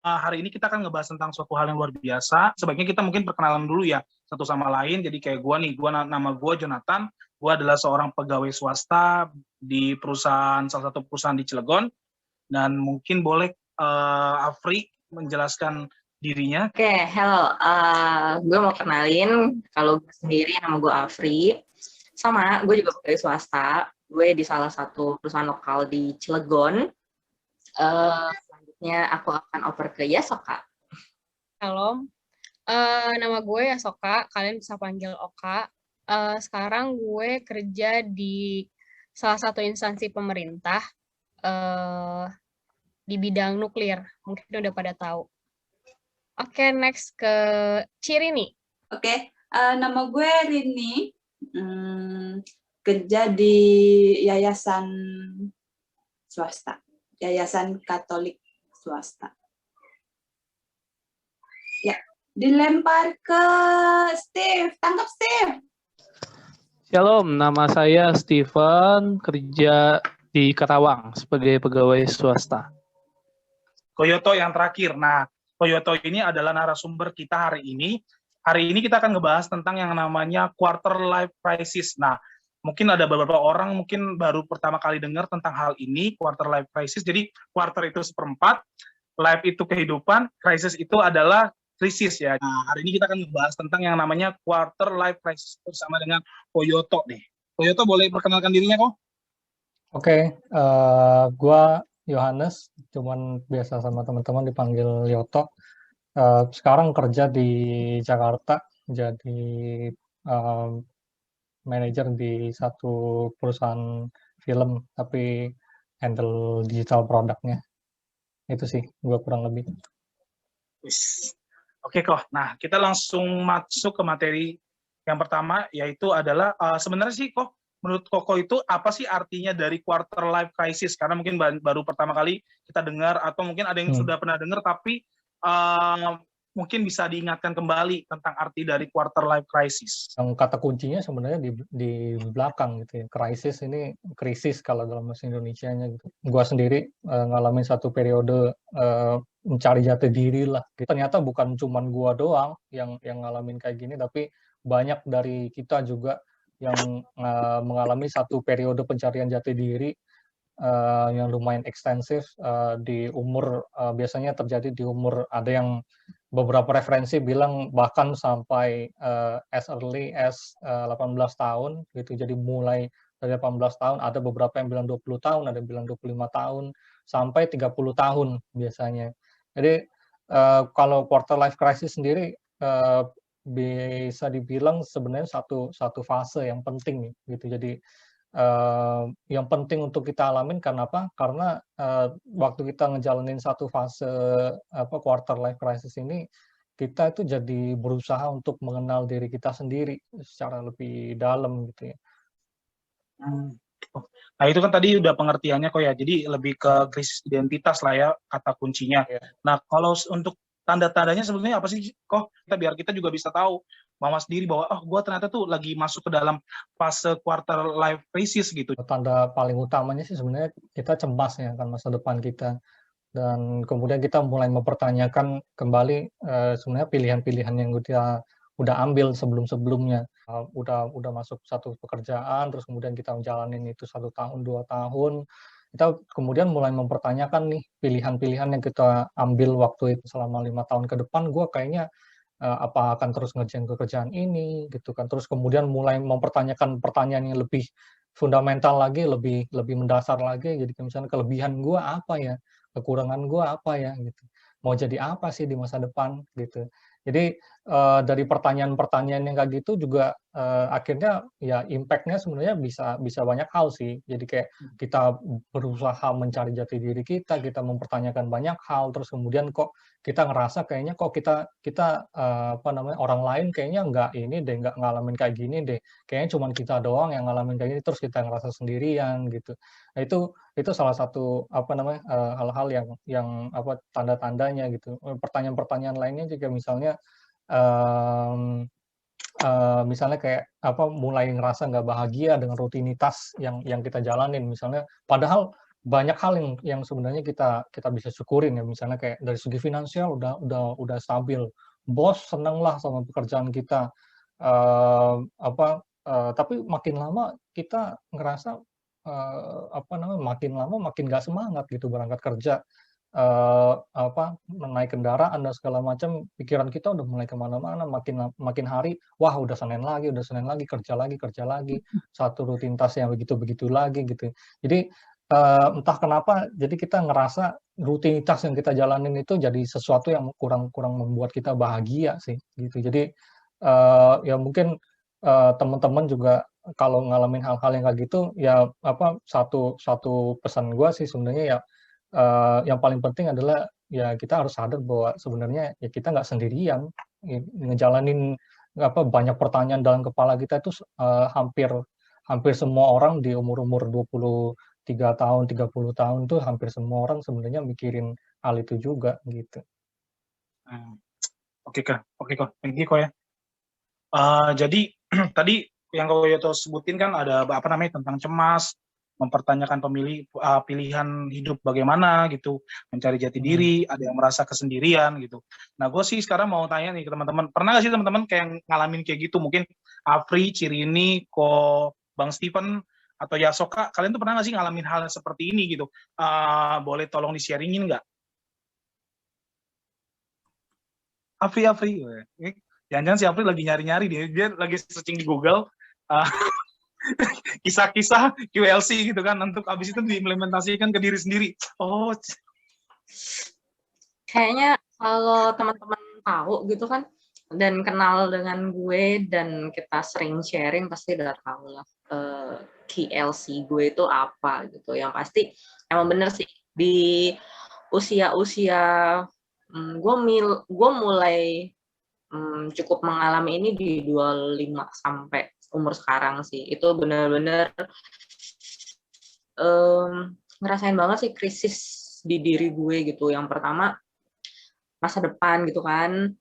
Hari ini kita akan ngebahas tentang suatu hal yang luar biasa. Sebaiknya kita mungkin perkenalan dulu ya satu sama lain. Jadi kayak gue nih, nama gue Jonathan. Gue adalah seorang pegawai swasta di salah satu perusahaan di Cilegon. Dan mungkin boleh Afri menjelaskan dirinya. Oke, hello. Gue mau kenalin, kalau gue sendiri nama gue Afri. Sama, gue juga pegawai swasta. Gue di salah satu perusahaan lokal di Cilegon. Selanjutnya aku akan over ke Yasoka. Halo, nama gue Yasoka, kalian bisa panggil Oka. Sekarang gue kerja di salah satu instansi pemerintah di bidang nuklir. Mungkin udah pada tahu. Oke, next ke Cirini. Oke, nama gue Rini, kerja di yayasan swasta, yayasan Katolik swasta. Ya, dilempar ke Steve, tangkap Steve. Shalom, nama saya Steven, kerja di Karawang sebagai pegawai swasta. Koyoto yang terakhir. Nah, Koyoto ini adalah narasumber kita hari ini. Hari ini kita akan ngebahas tentang yang namanya quarter life crisis. Nah, mungkin ada beberapa orang mungkin baru pertama kali dengar tentang hal ini, quarter life crisis. Jadi, quarter itu seperempat, life itu kehidupan, crisis itu adalah krisis ya. Nah, hari ini kita akan ngebahas tentang yang namanya quarter life crisis bersama dengan Koyoto nih. Koyoto boleh perkenalkan dirinya kok? Oke, gua Yohanes, cuman biasa sama teman-teman dipanggil Yoto. Sekarang kerja di Jakarta, jadi manajer di satu perusahaan film, tapi handle digital produknya. Itu sih, gua kurang lebih. Oke kok, nah kita langsung masuk ke materi yang pertama, yaitu adalah sebenarnya sih kok, menurut Koko itu apa sih artinya dari quarter life crisis? Karena mungkin baru pertama kali kita dengar, atau mungkin ada yang sudah pernah dengar, tapi mungkin bisa diingatkan kembali tentang arti dari quarter life crisis. Yang kata kuncinya sebenarnya di belakang gitu ya. Krisis ini, krisis kalau dalam bahasa Indonesianya gitu. Gua sendiri ngalamin satu periode mencari jati diri lah. Ternyata bukan cuman gua doang yang ngalamin kayak gini, tapi banyak dari kita juga yang mengalami satu periode pencarian jati diri yang lumayan ekstensif di umur, biasanya terjadi di umur, ada yang beberapa referensi bilang bahkan sampai as early as 18 tahun gitu. Jadi mulai dari 18 tahun, ada beberapa yang bilang 20 tahun, ada yang bilang 25 tahun, sampai 30 tahun biasanya. Jadi kalau quarter life crisis sendiri bisa dibilang sebenarnya satu fase yang penting gitu. Jadi yang penting untuk kita alamin karena apa? Karena waktu kita ngejalanin satu fase quarter life crisis ini, kita itu jadi berusaha untuk mengenal diri kita sendiri secara lebih dalam gitu ya. Nah itu kan tadi udah pengertiannya kok ya, jadi lebih ke krisis identitas lah ya kata kuncinya. Nah kalau untuk tanda-tandanya sebenarnya apa sih kok, biar kita juga bisa tahu mama sendiri bahwa gue ternyata tuh lagi masuk ke dalam fase quarter life crisis gitu. Tanda paling utamanya sih sebenarnya kita cemas ya akan masa depan kita, dan kemudian kita mulai mempertanyakan kembali sebenarnya pilihan-pilihan yang kita udah ambil sebelum-sebelumnya. Udah masuk satu pekerjaan, terus kemudian kita menjalanin itu 1 tahun, 2 tahun, kita kemudian mulai mempertanyakan nih pilihan-pilihan yang kita ambil waktu itu selama 5 tahun ke depan, gue kayaknya apa akan terus ngerjain pekerjaan ini gitu kan. Terus kemudian mulai mempertanyakan pertanyaan yang lebih fundamental lagi, lebih mendasar lagi. Jadi misalnya kelebihan gue apa ya, kekurangan gue apa ya gitu, mau jadi apa sih di masa depan gitu. Jadi dari pertanyaan-pertanyaan yang kayak gitu juga akhirnya ya impact-nya sebenarnya bisa banyak hal sih. Jadi kayak kita berusaha mencari jati diri kita mempertanyakan banyak hal, terus kemudian kok kita ngerasa kayaknya kok kita orang lain kayaknya nggak ngalamin kayak gini deh. Kayaknya cuma kita doang yang ngalamin kayak gini, terus kita ngerasa sendirian gitu. Nah, itu salah satu hal-hal yang tanda-tandanya gitu. Pertanyaan-pertanyaan lainnya juga misalnya misalnya kayak mulai ngerasa nggak bahagia dengan rutinitas yang kita jalanin misalnya, padahal banyak hal yang sebenarnya kita bisa syukurin ya, misalnya kayak dari segi finansial udah stabil, bos seneng lah sama pekerjaan kita, tapi makin lama kita ngerasa, makin lama makin nggak semangat gitu berangkat kerja, naik kendaraan dan segala macam, pikiran kita udah mulai kemana-mana, makin hari, wah udah Senin lagi, kerja lagi, satu rutinitas yang begitu-begitu lagi gitu. Jadi, entah kenapa, jadi kita ngerasa rutinitas yang kita jalanin itu jadi sesuatu yang kurang membuat kita bahagia sih, gitu. Jadi, ya mungkin, teman-teman juga kalau ngalamin hal-hal yang kayak gitu, ya satu pesan gua sih sebenarnya ya, yang paling penting adalah ya kita harus sadar bahwa sebenarnya ya kita nggak sendirian, ngejalanin banyak pertanyaan dalam kepala kita itu hampir semua orang di umur-umur 23 tahun, 30 tahun tuh hampir semua orang sebenarnya mikirin hal itu juga gitu. Oke kok, thank you kok ya. Jadi tadi yang kau Yoto sebutin kan ada tentang cemas, mempertanyakan pilihan hidup bagaimana gitu, mencari jati diri, ada yang merasa kesendirian gitu. Nah, gue sih sekarang mau tanya nih ke teman-teman, pernah nggak sih teman-teman kayak ngalamin kayak gitu? Mungkin Afri, Cirini, Bang Steven, atau Yasoka, kalian tuh pernah nggak sih ngalamin hal seperti ini gitu? Boleh tolong di-sharingin nggak? Afri, jangan-jangan si Afri lagi nyari-nyari dia lagi searching di Google. Kisah-kisah QLC gitu kan, untuk abis itu diimplementasikan ke diri sendiri. Oh, kayaknya kalau teman-teman tahu gitu kan dan kenal dengan gue dan kita sering sharing pasti udah tahu lah QLC gue itu apa gitu. Yang pasti emang bener sih di usia gue mulai cukup mengalami ini di 25 sampai umur sekarang sih. Itu benar-benar ngerasain banget sih krisis di diri gue gitu. Yang pertama masa depan gitu kan,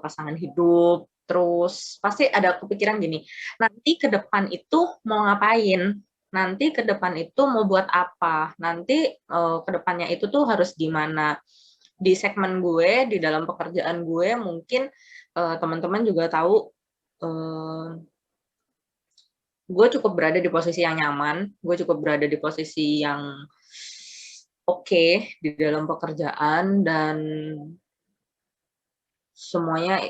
pasangan hidup, terus pasti ada kepikiran gini, nanti ke depan itu mau ngapain? Nanti ke depan itu mau buat apa? Nanti ke depannya itu tuh harus gimana? Di segmen gue, di dalam pekerjaan gue mungkin teman-teman juga tahu gue cukup berada di posisi yang nyaman, gue cukup berada di posisi yang oke di dalam pekerjaan dan semuanya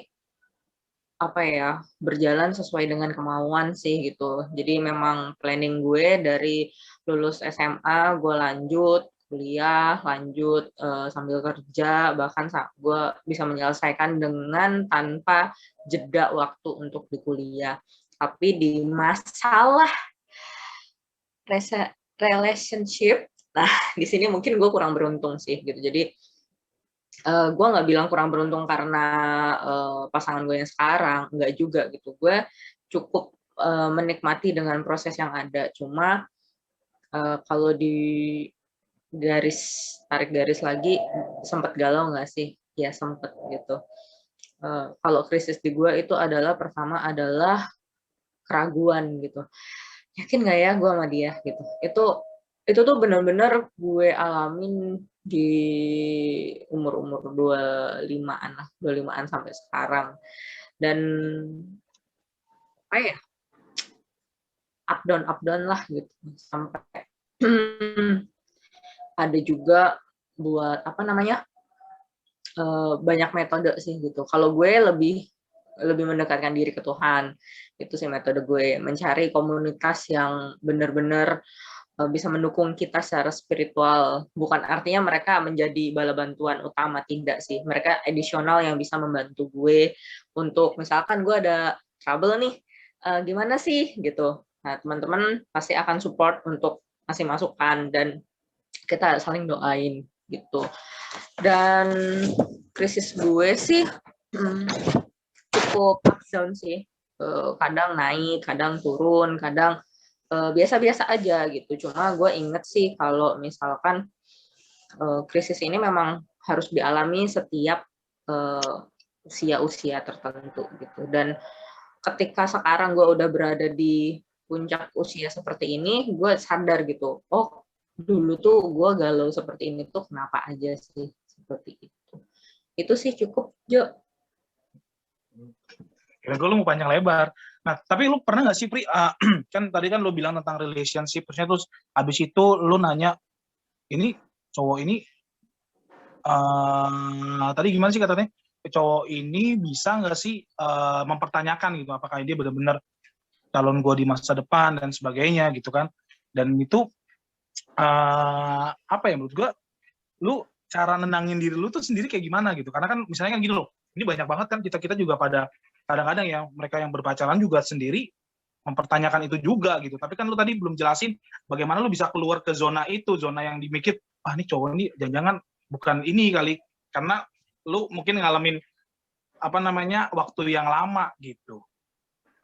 berjalan sesuai dengan kemauan sih gitu. Jadi memang planning gue dari lulus SMA gue lanjut kuliah, lanjut sambil kerja, bahkan gue bisa menyelesaikan dengan tanpa jeda waktu untuk di kuliah. Tapi di masalah relationship, nah di sini mungkin gue kurang beruntung sih gitu. Jadi gue nggak bilang kurang beruntung karena pasangan gue yang sekarang, nggak juga gitu. Gue cukup menikmati dengan proses yang ada. Cuma kalau tarik garis lagi, sempat galau nggak sih? Ya sempat gitu. Kalau krisis di gue itu adalah pertama adalah keraguan gitu. Yakin nggak ya gue sama dia gitu. Itu tuh benar-benar gue alamin di umur 25-an sampai sekarang. Dan up down lah gitu. Sampai ada juga buat banyak metode sih gitu. Kalau gue lebih mendekatkan diri ke Tuhan. Itu sih metode gue, mencari komunitas yang benar-benar bisa mendukung kita secara spiritual. Bukan artinya mereka menjadi bala bantuan utama, tidak sih. Mereka additional yang bisa membantu gue untuk misalkan gue ada trouble nih, gimana sih gitu. Nah, teman-teman pasti akan support untuk ngasih masukan dan kita saling doain gitu. Dan krisis gue sih cukup up down sih, kadang naik, kadang turun, kadang biasa-biasa aja gitu. Cuma gue inget sih kalau misalkan krisis ini memang harus dialami setiap usia-usia tertentu gitu. Dan ketika sekarang gue udah berada di puncak usia seperti ini, gue sadar gitu, oh dulu tuh gue galau seperti ini tuh kenapa aja sih seperti itu sih cukup Jo. Kira gue lu mau panjang lebar. Nah, tapi lu pernah nggak sih, Pri, kan tadi kan lu bilang tentang relationship, terus abis itu lu nanya, ini cowok ini, tadi gimana sih katanya, cowok ini bisa nggak sih mempertanyakan gitu, apakah dia benar-benar calon gue di masa depan dan sebagainya gitu kan. Dan itu, apa ya, menurut gue, lu cara nenangin diri lu tuh sendiri kayak gimana gitu. Karena kan misalnya kan gini loh, ini banyak banget kan kita juga pada kadang-kadang ya mereka yang berpacaran juga sendiri mempertanyakan itu juga gitu. Tapi kan lu tadi belum jelasin bagaimana lu bisa keluar ke zona itu, zona yang dimikir, ini cowok ini jangan-jangan bukan ini kali, karena lu mungkin ngalamin apa namanya waktu yang lama gitu.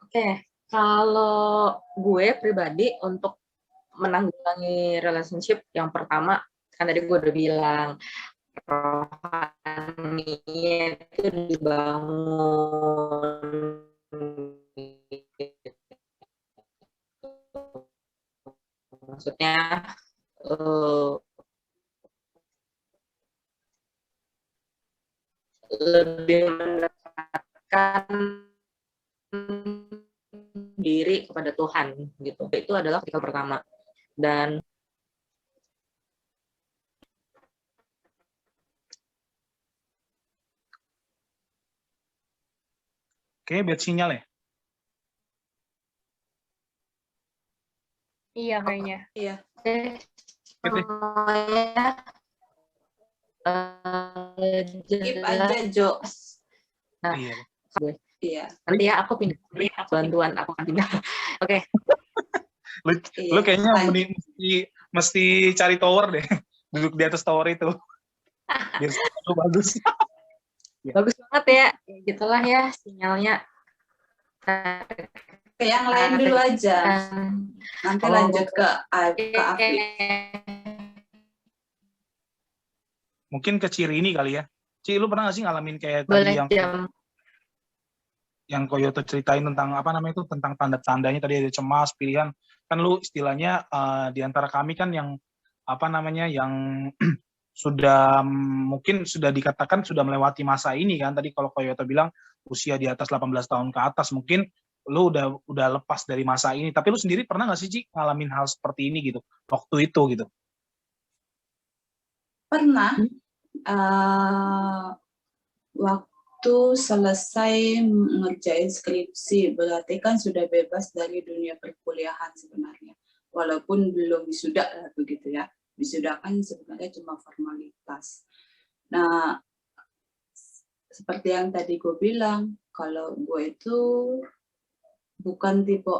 Oke, kalau gue pribadi untuk menanggulangi relationship yang pertama kan tadi gue udah bilang rohaninya itu dibangun. Maksudnya lebih mendekatkan diri kepada Tuhan gitu. Itu adalah ketika pertama. Dan Kayaknya bad sinyal ya. Iya kayaknya. Iya. semuanya Skip aja, Jo. Nah, Iya. Iya. nanti ya aku pindah bantuan aku akan pindah. Oke. Lu kayaknya mesti cari tower deh. Duduk di atas tower itu. Biar itu bagus. Bagus banget ya. Gitulah ya sinyalnya. Ke yang lain dulu aja. Nanti lanjut ke Afif. Mungkin ke Ciri ini kali ya. Ci, lu pernah gak sih ngalamin kayak Boleh tadi yang Koyoto ceritain tentang apa namanya itu, tentang tanda-tandanya tadi ada cemas, pilihan. Kan lu istilahnya di antara kami kan yang apa namanya yang sudah mungkin sudah dikatakan sudah melewati masa ini kan. Tadi kalau Koyoto bilang usia di atas 18 tahun ke atas, mungkin lu udah lepas dari masa ini. Tapi lu sendiri pernah nggak sih, Ci, ngalamin hal seperti ini gitu waktu itu gitu? Pernah. Waktu selesai ngerjain skripsi, berarti kan sudah bebas dari dunia perkuliahan sebenarnya. Walaupun belum wisuda lah begitu ya. Wisuda kan sebenarnya cuma formalitas. Nah, seperti yang tadi gue bilang, kalau gue itu bukan tipe,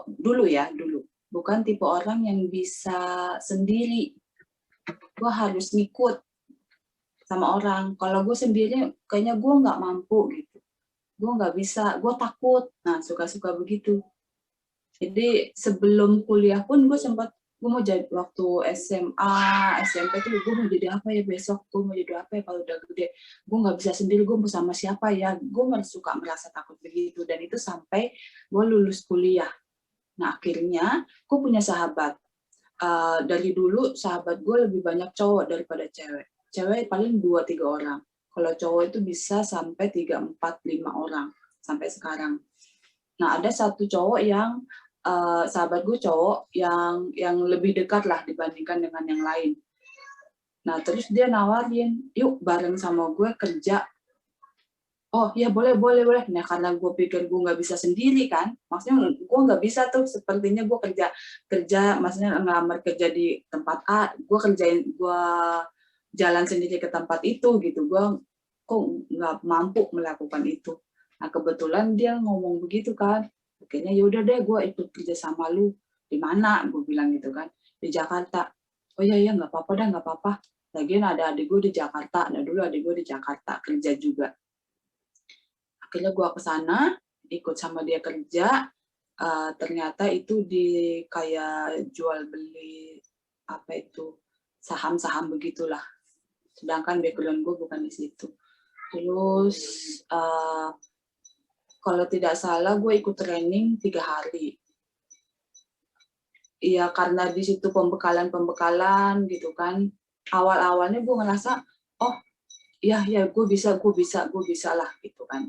bukan tipe orang yang bisa sendiri. Gue harus ngikut sama orang. Kalau gue sendiri kayaknya gue nggak mampu gitu. Gue nggak bisa, gue takut. Nah, suka-suka begitu. Jadi sebelum kuliah pun gue sempat, gue mau jadi waktu SMA, SMP tuh gue mau jadi apa ya besok, gue mau jadi apa ya kalau udah gede. Gue nggak bisa sendiri, gue mau sama siapa ya. Gue suka merasa takut begitu. Dan itu sampai gue lulus kuliah. Nah, akhirnya gue punya sahabat. Dari dulu sahabat gue lebih banyak cowok daripada cewek. Cewek paling 2-3 orang. Kalau cowok itu bisa sampai 3, 4, 5 orang sampai sekarang. Nah, ada satu cowok yang sahabat gue cowok yang lebih dekat lah dibandingkan dengan yang lain. Nah, terus dia nawarin, yuk bareng sama gue kerja. Oh ya boleh. Nah, karena gue pikir gue nggak bisa sendiri kan, maksudnya gue nggak bisa tuh, sepertinya gue kerja, maksudnya ngelamar kerja di tempat A, gue jalan sendiri ke tempat itu gitu, gue kok nggak mampu melakukan itu. Nah, kebetulan dia ngomong begitu kan, akhirnya yaudah deh gue ikut kerja sama lu. Di mana? Gue bilang gitu kan, di Jakarta. Oh iya nggak apa-apa dah, nggak apa-apa. Lagian ada adik gue di Jakarta, nah dulu adik gue di Jakarta kerja juga. Akhirnya gue ke sana, ikut sama dia kerja. Ternyata itu di kayak jual beli apa itu saham-saham begitulah. Sedangkan background gue bukan di situ. Terus kalau tidak salah gue ikut training 3 hari. Iya, karena di situ pembekalan gitu kan. Awal-awalnya gue ngerasa, oh ya gue bisa lah gitu kan.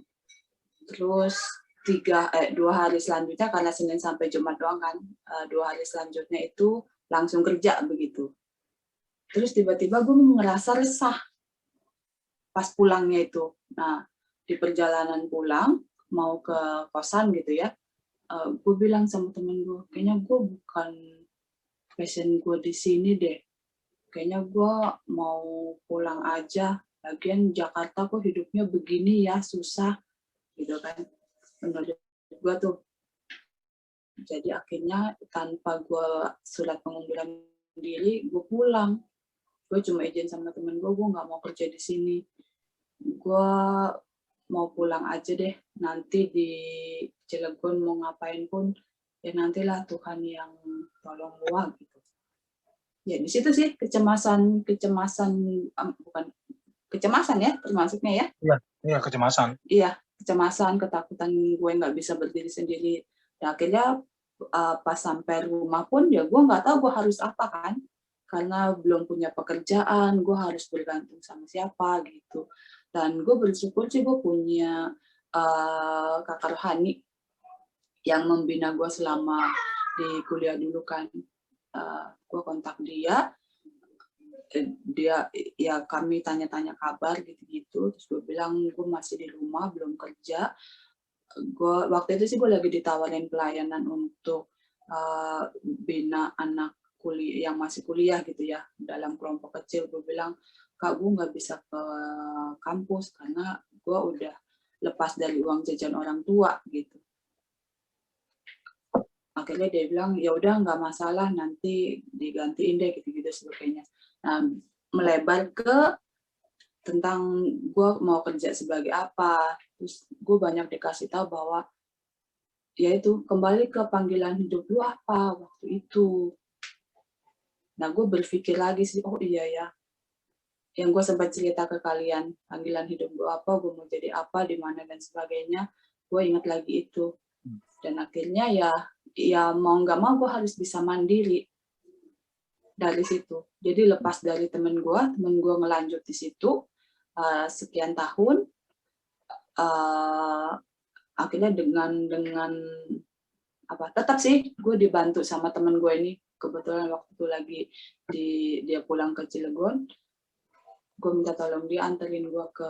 Terus 2 hari selanjutnya, karena Senin sampai Jumat doang kan, 2 hari selanjutnya itu langsung kerja begitu. Terus tiba-tiba gue ngerasa resah pas pulangnya itu. Nah, di perjalanan pulang mau ke kosan gitu ya, gue bilang sama temen gue, kayaknya gue bukan passion gue di sini deh. Kayaknya gue mau pulang aja. Lagian Jakarta kok hidupnya begini ya, susah gitu kan. Menurut gue tuh. Jadi akhirnya tanpa gue surat pengunduran diri, gue pulang. Gue cuma izin sama temen gue nggak mau kerja di sini. Gue mau pulang aja deh. Nanti di Cilegon mau ngapain pun, ya nantilah Tuhan yang tolong gue gitu. Ya di situ sih kecemasan bukan kecemasan ya termasuknya ya. Iya kecemasan. Iya, kecemasan, ketakutan gue nggak bisa berdiri sendiri. Dan akhirnya pas sampai rumah pun ya gue nggak tahu gue harus apa kan, karena belum punya pekerjaan, gue harus bergantung sama siapa gitu. Dan gue bersyukur sih gue punya kakak rohani yang membina gue selama di kuliah dulu kan. Gue kontak dia ya kami tanya-tanya kabar gitu-gitu, terus gue bilang gue masih di rumah belum kerja. Gue waktu itu sih gue lagi ditawarin pelayanan untuk bina anak kuliah yang masih kuliah gitu ya dalam kelompok kecil. Gue bilang, Kak, gue nggak bisa ke kampus karena gue udah lepas dari uang jajan orang tua gitu. Akhirnya dia bilang, ya udah nggak masalah, nanti digantiin deh gitu-gitu sebagainya. Nah, melebar ke tentang gue mau kerja sebagai apa. Terus gue banyak dikasih tahu bahwa yaitu kembali ke panggilan hidup lu apa waktu itu. Nah, gue berpikir lagi sih, oh iya ya, yang gue sempat cerita ke kalian, panggilan hidup gue apa, gue mau jadi apa, di mana dan sebagainya. Gue ingat lagi itu. Dan akhirnya ya mau nggak mau gue harus bisa mandiri dari situ. Jadi lepas dari temen gue ngelanjut di situ sekian tahun, akhirnya dengan apa, tetap sih gue dibantu sama temen gue ini. Kebetulan waktu itu lagi dia pulang ke Cilegon, gue minta tolong dia anterin gue ke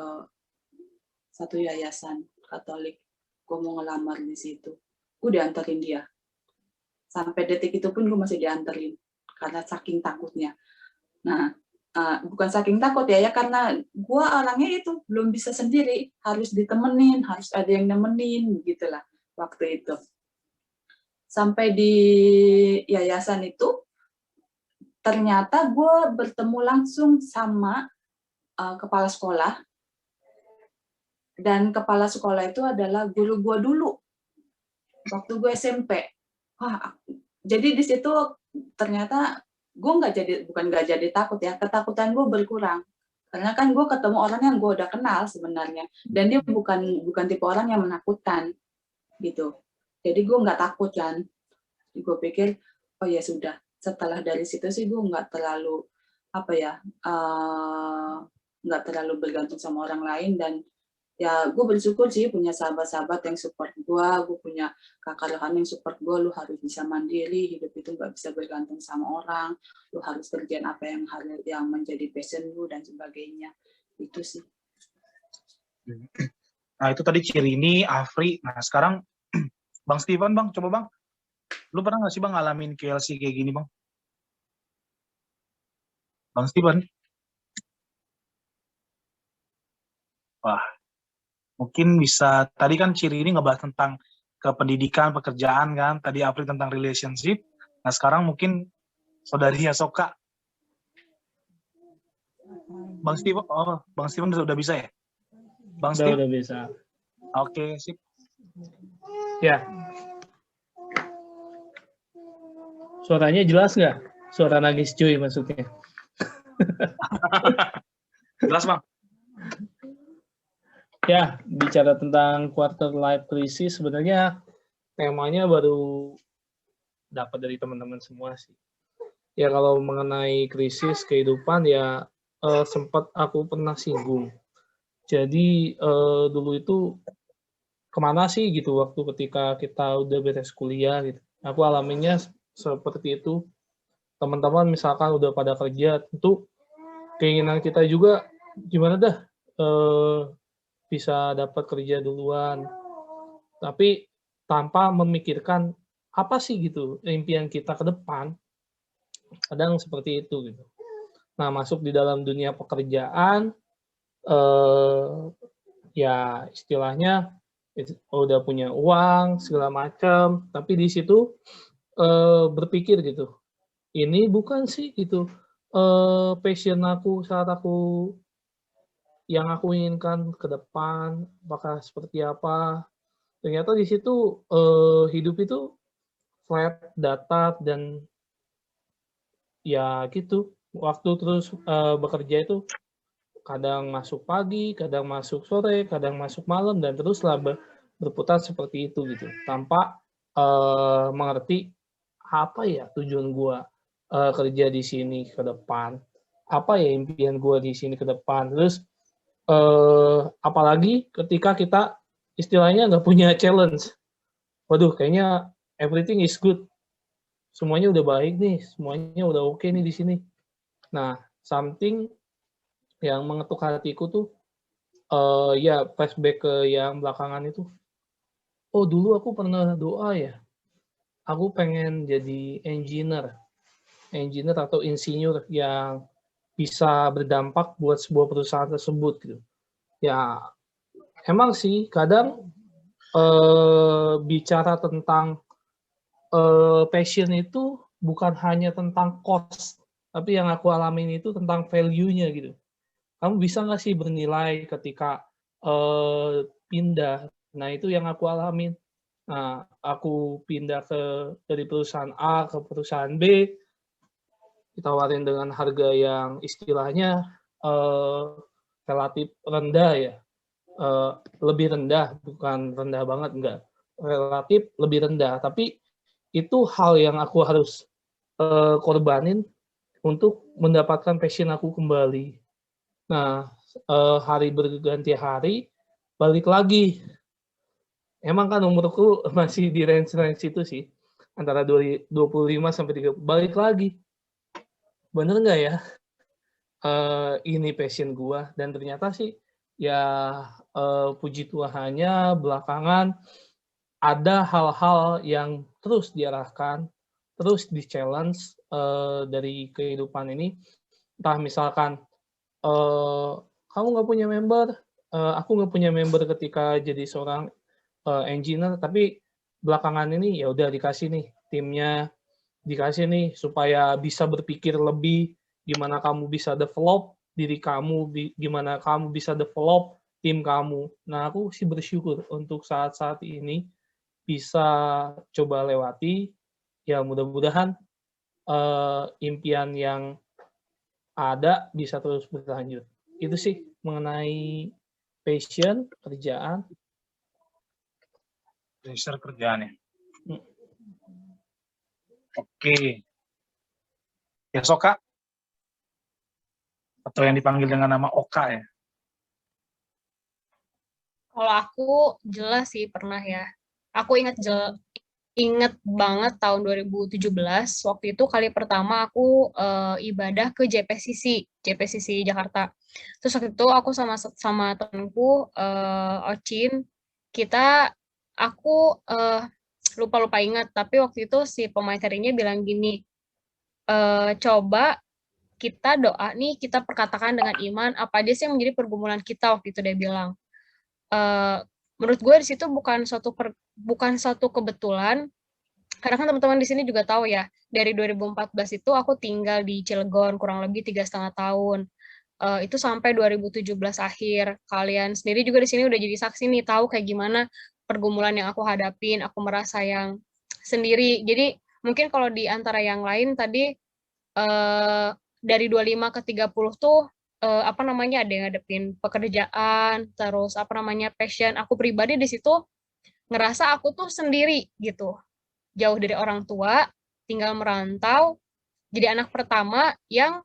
satu yayasan Katolik. Gue mau ngelamar di situ, gue dianterin dia. Sampai detik itu pun gue masih dianterin karena saking takutnya. Nah, bukan saking takut ya, karena gue orangnya itu belum bisa sendiri, harus ditemenin, harus ada yang nemenin, begitulah waktu itu. Sampai di yayasan itu, ternyata gue bertemu langsung sama kepala sekolah, dan kepala sekolah itu adalah guru gue dulu, waktu gue SMP. Wah, jadi di situ ternyata gue bukan nggak jadi takut ya, ketakutan gue berkurang karena kan gue ketemu orang yang gue udah kenal sebenarnya, dan dia bukan tipe orang yang menakutkan gitu. Jadi gue nggak takut kan, gue pikir oh ya sudah. Setelah dari situ sih gue nggak terlalu nggak terlalu bergantung sama orang lain, dan ya gue bersyukur sih punya sahabat-sahabat yang support gue punya kakak rohani yang support gue. Lu harus bisa mandiri, hidup itu nggak bisa bergantung sama orang, lu harus kerjain apa yang menjadi passion lu dan sebagainya. Itu sih. Nah itu tadi Cirini, Afri. Nah sekarang Bang Steven, Bang, coba Bang, lu pernah nggak sih Bang ngalamin KLC kayak gini Bang? Bang Steven? Wah, mungkin bisa, tadi kan Ciri ini ngebahas tentang kependidikan, pekerjaan kan, tadi April tentang relationship. Nah sekarang mungkin saudari Yasoka. Bang Steven udah bisa ya? Bang Steve? Udah bisa. Oke, sip. Ya. Suaranya jelas nggak? Suara nangis cuy maksudnya. Jelas Bang? Ya, bicara tentang quarter life crisis sebenarnya temanya baru dapat dari teman-teman semua sih. Ya kalau mengenai krisis kehidupan ya sempat aku pernah singgung. Jadi dulu itu kemana sih gitu waktu ketika kita udah beres kuliah gitu. Aku alaminya seperti itu. Teman-teman misalkan udah pada kerja, tentu keinginan kita juga gimana dah bisa dapat kerja duluan. Tapi tanpa memikirkan apa sih gitu impian kita ke depan. Kadang seperti itu gitu. Nah, masuk di dalam dunia pekerjaan ya istilahnya udah punya uang segala macam, tapi di situ berpikir gitu, ini bukan sih gitu passion aku saat aku yang aku inginkan ke depan, apakah seperti apa. Ternyata di situ hidup itu flat, datar, dan ya gitu. Waktu terus bekerja itu kadang masuk pagi, kadang masuk sore, kadang masuk malam, dan teruslah berputar seperti itu gitu, tanpa mengerti apa ya tujuan gua kerja di sini ke depan, apa ya impian gua di sini ke depan. Terus apalagi ketika kita istilahnya nggak punya challenge, waduh kayaknya everything is good, semuanya udah baik nih, semuanya udah oke nih di sini. Nah, something yang mengetuk hatiku tuh ya flashback ke yang belakangan itu. Oh dulu aku pernah doa ya, aku pengen jadi engineer atau insinyur yang bisa berdampak buat sebuah perusahaan tersebut gitu. Ya emang sih kadang bicara tentang passion itu bukan hanya tentang cost, tapi yang aku alamin itu tentang value-nya gitu. Kamu bisa nggak sih bernilai ketika pindah? Nah, itu yang aku alamin. Nah, aku pindah dari perusahaan A ke perusahaan B, ditawarin dengan harga yang istilahnya relatif rendah ya. Lebih rendah, bukan rendah banget, enggak. Relatif lebih rendah, tapi itu hal yang aku harus korbanin untuk mendapatkan passion aku kembali. Nah, hari berganti hari, balik lagi. Emang kan umurku masih di range-range itu sih, antara 25 sampai 30. Balik lagi. Bener nggak ya? Ini passion gua. Dan ternyata sih, ya puji Tuhannya belakangan ada hal-hal yang terus diarahkan, terus di-challenge dari kehidupan ini. Entah misalkan, kamu nggak punya member, aku nggak punya member ketika jadi seorang engineer, tapi belakangan ini ya udah dikasih nih timnya, dikasih nih supaya bisa berpikir lebih, gimana kamu bisa develop diri kamu, gimana kamu bisa develop tim kamu. Nah, aku sih bersyukur untuk saat-saat ini bisa coba lewati, ya mudah-mudahan impian yang ada bisa terus berlanjut. Itu sih mengenai passion, kerjaan. Research kerjaannya. Oke. Ya Soka? Atau yang dipanggil dengan nama Oka ya? Kalau aku jelas sih pernah ya. Aku inget banget tahun 2017, waktu itu kali pertama aku ibadah ke JPCC Jakarta. Terus waktu itu aku sama temanku Ocin, aku lupa ingat, tapi waktu itu si pematerinya bilang gini, coba kita doa nih, kita perkatakan dengan iman, apa aja sih yang menjadi pergumulan kita, waktu itu dia bilang. Menurut gue di situ bukan suatu kebetulan, karena kan teman-teman di sini juga tahu ya, dari 2014 itu aku tinggal di Cilegon kurang lebih 3,5 tahun. Itu sampai 2017 akhir. Kalian sendiri juga di sini udah jadi saksi nih, tahu kayak gimana pergumulan yang aku hadapin, aku merasa yang sendiri. Jadi mungkin kalau di antara yang lain tadi dari 25 ke 30 tuh ada yang ngadepin pekerjaan, terus passion. Aku pribadi di situ ngerasa aku tuh sendiri gitu, jauh dari orang tua, tinggal merantau, jadi anak pertama yang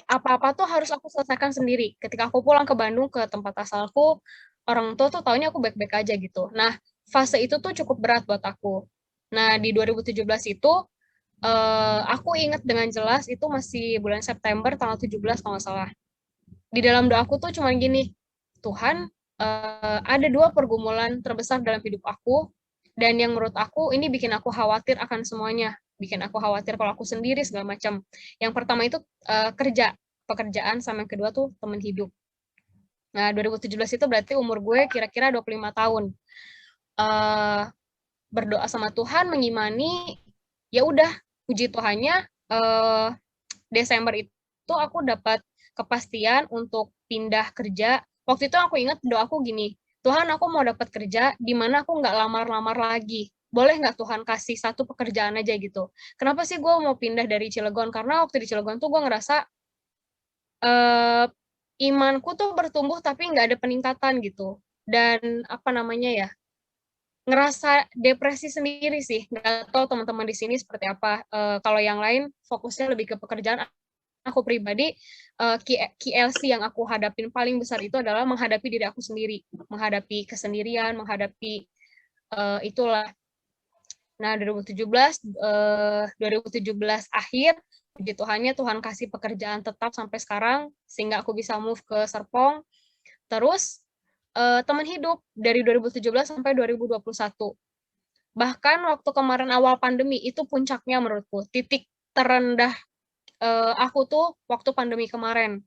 apa-apa tuh harus aku selesaikan sendiri. Ketika aku pulang ke Bandung, ke tempat asalku, orang tua tuh taunya aku baik-baik aja gitu. Nah, fase itu tuh cukup berat buat aku. Nah, di 2017 itu, aku ingat dengan jelas, itu masih bulan September, tanggal 17 kalau nggak salah. Di dalam doaku tuh cuman gini, Tuhan, ada 2 pergumulan terbesar dalam hidup aku, dan yang menurut aku ini bikin aku khawatir akan semuanya, bikin aku khawatir kalau aku sendiri segala macam. Yang pertama itu pekerjaan, sama yang kedua tuh teman hidup. Nah, 2017 itu berarti umur gue kira-kira 25 tahun. Berdoa sama Tuhan, mengimani, ya udah, puji Tuhannya, Desember itu aku dapat kepastian untuk pindah kerja. Waktu itu aku ingat doaku gini, Tuhan, aku mau dapat kerja di mana aku nggak lamar-lamar lagi. Boleh nggak Tuhan kasih satu pekerjaan aja gitu. Kenapa sih gue mau pindah dari Cilegon? Karena waktu di Cilegon tuh gue ngerasa imanku tuh bertumbuh tapi nggak ada peningkatan gitu. Dan apa namanya ya, ngerasa depresi sendiri sih. Nggak tahu teman-teman di sini seperti apa. Kalau yang lain fokusnya lebih ke pekerjaan. Aku pribadi, KLC yang aku hadapin paling besar itu adalah menghadapi diri aku sendiri, menghadapi kesendirian, menghadapi itulah. Nah, 2017 akhir, puji Tuhannya Tuhan kasih pekerjaan tetap sampai sekarang, sehingga aku bisa move ke Serpong. Terus, teman hidup dari 2017 sampai 2021. Bahkan waktu kemarin awal pandemi, itu puncaknya menurutku, titik terendah aku tuh waktu pandemi kemarin.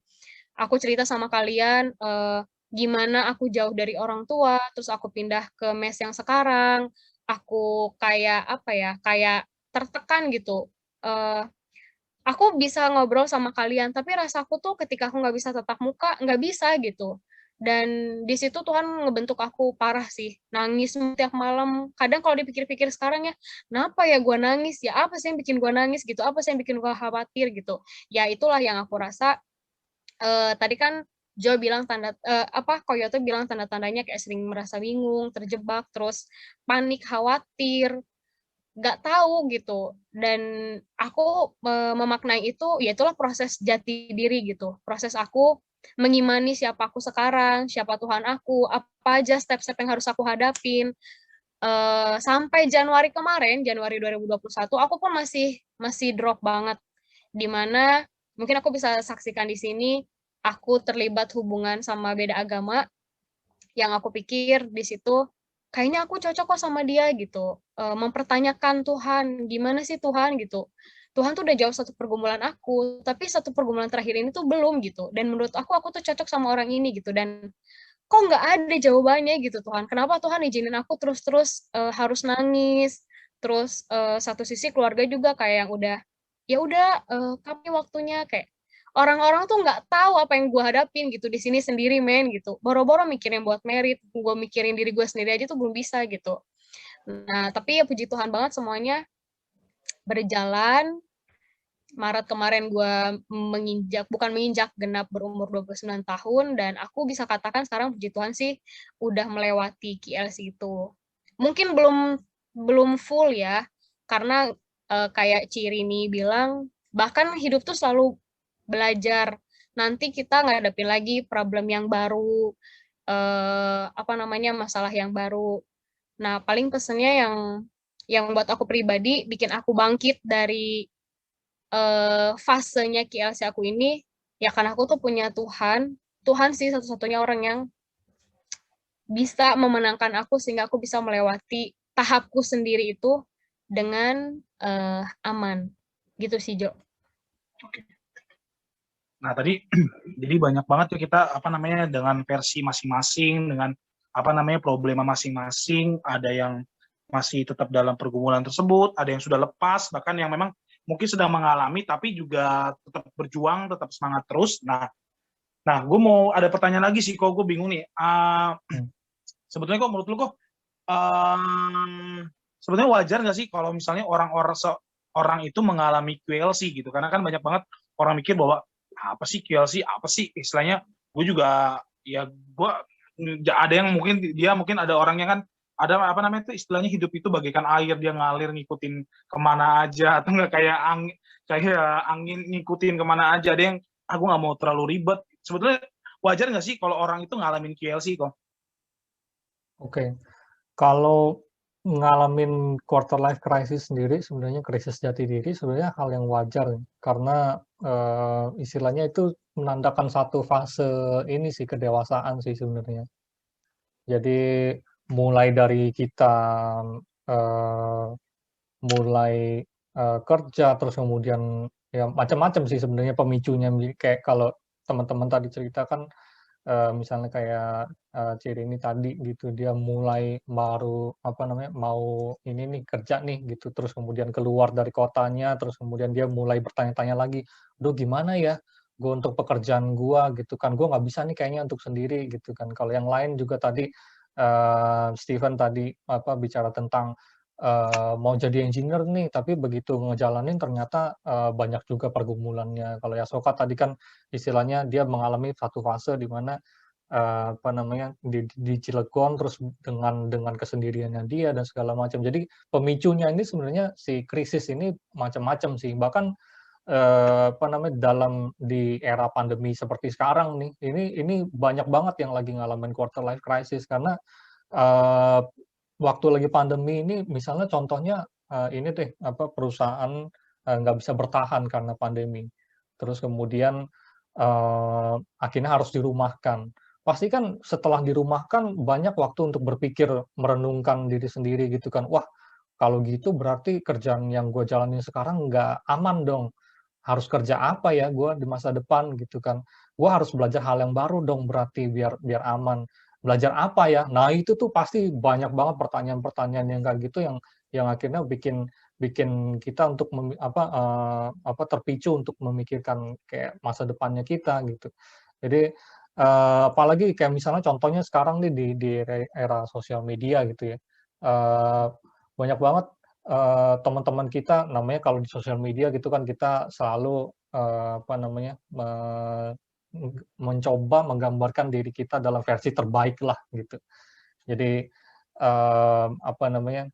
Aku cerita sama kalian gimana aku jauh dari orang tua, terus aku pindah ke mes yang sekarang, aku kayak apa ya, kayak tertekan gitu. Aku bisa ngobrol sama kalian, tapi rasaku tuh ketika aku nggak bisa tatap muka, nggak bisa gitu. Dan di situ Tuhan ngebentuk aku parah sih, nangis tiap malam. Kadang kalau dipikir-pikir sekarang ya, kenapa ya gue nangis? Ya apa sih yang bikin gue nangis gitu? Apa sih yang bikin gue khawatir gitu? Ya itulah yang aku rasa. Tadi kan Jo bilang Koyote bilang tanda-tandanya kayak sering merasa bingung, terjebak, terus panik, khawatir, nggak tahu gitu. Dan aku memaknai itu, ya itulah proses jati diri gitu. Proses aku mengimani siapa aku sekarang, siapa Tuhan aku, apa aja step-step yang harus aku hadapin. Sampai Januari kemarin, Januari 2021, aku pun masih drop banget. Dimana mungkin aku bisa saksikan di sini, aku terlibat hubungan sama beda agama, yang aku pikir di situ, kayaknya aku cocok kok sama dia gitu. Mempertanyakan Tuhan, gimana sih Tuhan gitu. Tuhan tuh udah jauh satu pergumulan aku, tapi satu pergumulan terakhir ini tuh belum gitu. Dan menurut aku tuh cocok sama orang ini gitu. Dan kok nggak ada jawabannya gitu Tuhan. Kenapa Tuhan izinin aku terus-terus harus nangis. Terus satu sisi keluarga juga kayak yang udah, ya udah kami waktunya kayak orang-orang tuh nggak tahu apa yang gue hadapin gitu di sini sendiri men gitu. Boro-boro mikirin buat merit, gue mikirin diri gue sendiri aja tuh belum bisa gitu. Nah tapi ya puji Tuhan banget semuanya berjalan. Maret kemarin gue bukan menginjak genap berumur 29 tahun, dan aku bisa katakan sekarang puji Tuhan sih udah melewati KLC itu. Mungkin belum full ya, karena kayak Cirini bilang, bahkan hidup tuh selalu belajar. Nanti kita ngadepin lagi problem yang baru, masalah yang baru. Nah, paling pesennya yang buat aku pribadi, bikin aku bangkit dari fasenya KLC aku ini, ya karena aku tuh punya Tuhan sih satu-satunya orang yang bisa memenangkan aku sehingga aku bisa melewati tahapku sendiri itu dengan aman. Gitu sih, Jo. Oke. Nah, tadi jadi banyak banget tuh kita dengan versi masing-masing, dengan problema masing-masing, ada yang masih tetap dalam pergumulan tersebut, ada yang sudah lepas, bahkan yang memang mungkin sedang mengalami tapi juga tetap berjuang, tetap semangat terus. Nah, gue mau ada pertanyaan lagi sih, kok gue bingung nih. Sebetulnya kok menurut lu kok sebetulnya wajar nggak sih kalau misalnya orang itu mengalami QLC gitu? Karena kan banyak banget orang mikir bahwa apa sih QLC, apa sih istilahnya? Gue juga ya gue ada yang mungkin ada orang yang kan ada apa namanya itu istilahnya hidup itu bagaikan air, dia ngalir ngikutin kemana aja, atau enggak kayak angin ngikutin kemana aja. Ada yang aku nggak mau terlalu ribet. Sebetulnya wajar nggak sih kalau orang itu ngalamin QLC kok? Oke, kalau ngalamin quarter life crisis sendiri, sebenarnya krisis jati diri sebenarnya hal yang wajar karena istilahnya itu menandakan satu fase ini sih kedewasaan sih sebenarnya. Jadi mulai dari kita eh, mulai kerja terus kemudian ya macam-macam sih sebenarnya pemicunya kayak kalau teman-teman tadi ceritakan misalnya kayak Ciri ini tadi gitu dia mulai baru apa namanya mau ini nih kerja nih gitu terus kemudian keluar dari kotanya terus kemudian dia mulai bertanya-tanya lagi, "Duh gimana ya gue untuk pekerjaan gua gitu kan gue nggak bisa nih kayaknya untuk sendiri gitu kan." Kalau yang lain juga tadi Steven tadi apa bicara tentang mau jadi engineer nih, tapi begitu ngejalanin ternyata banyak juga pergumulannya. Kalau Yasoka tadi kan istilahnya dia mengalami satu fase di mana apa namanya di Cilegon terus dengan kesendiriannya dia dan segala macam. Jadi pemicunya ini sebenarnya si krisis ini macam-macam sih. Bahkan apa namanya di era pandemi seperti sekarang nih, ini banyak banget yang lagi ngalamin quarter life crisis karena eee, waktu lagi pandemi ini misalnya contohnya, ini deh, apa, perusahaan, nggak bisa bertahan karena pandemi. Terus kemudian, akhirnya harus dirumahkan. Pasti kan setelah dirumahkan banyak waktu untuk berpikir, merenungkan diri sendiri gitu kan, "Wah, kalau gitu berarti kerjaan yang gue jalanin sekarang nggak aman dong. Harus kerja apa ya gue di masa depan?" Gitu kan. "Gue harus belajar hal yang baru dong berarti biar biar aman." Belajar apa ya? Nah, itu tuh pasti banyak banget pertanyaan-pertanyaan yang kayak gitu yang akhirnya bikin bikin kita untuk apa, terpicu untuk memikirkan kayak masa depannya kita gitu. Jadi, apalagi kayak misalnya contohnya sekarang nih di era sosial media gitu ya, eee, banyak banget, teman-teman kita namanya kalau di sosial media gitu kan kita selalu, apa namanya, mencoba menggambarkan diri kita dalam versi terbaik lah gitu. Jadi, apa namanya,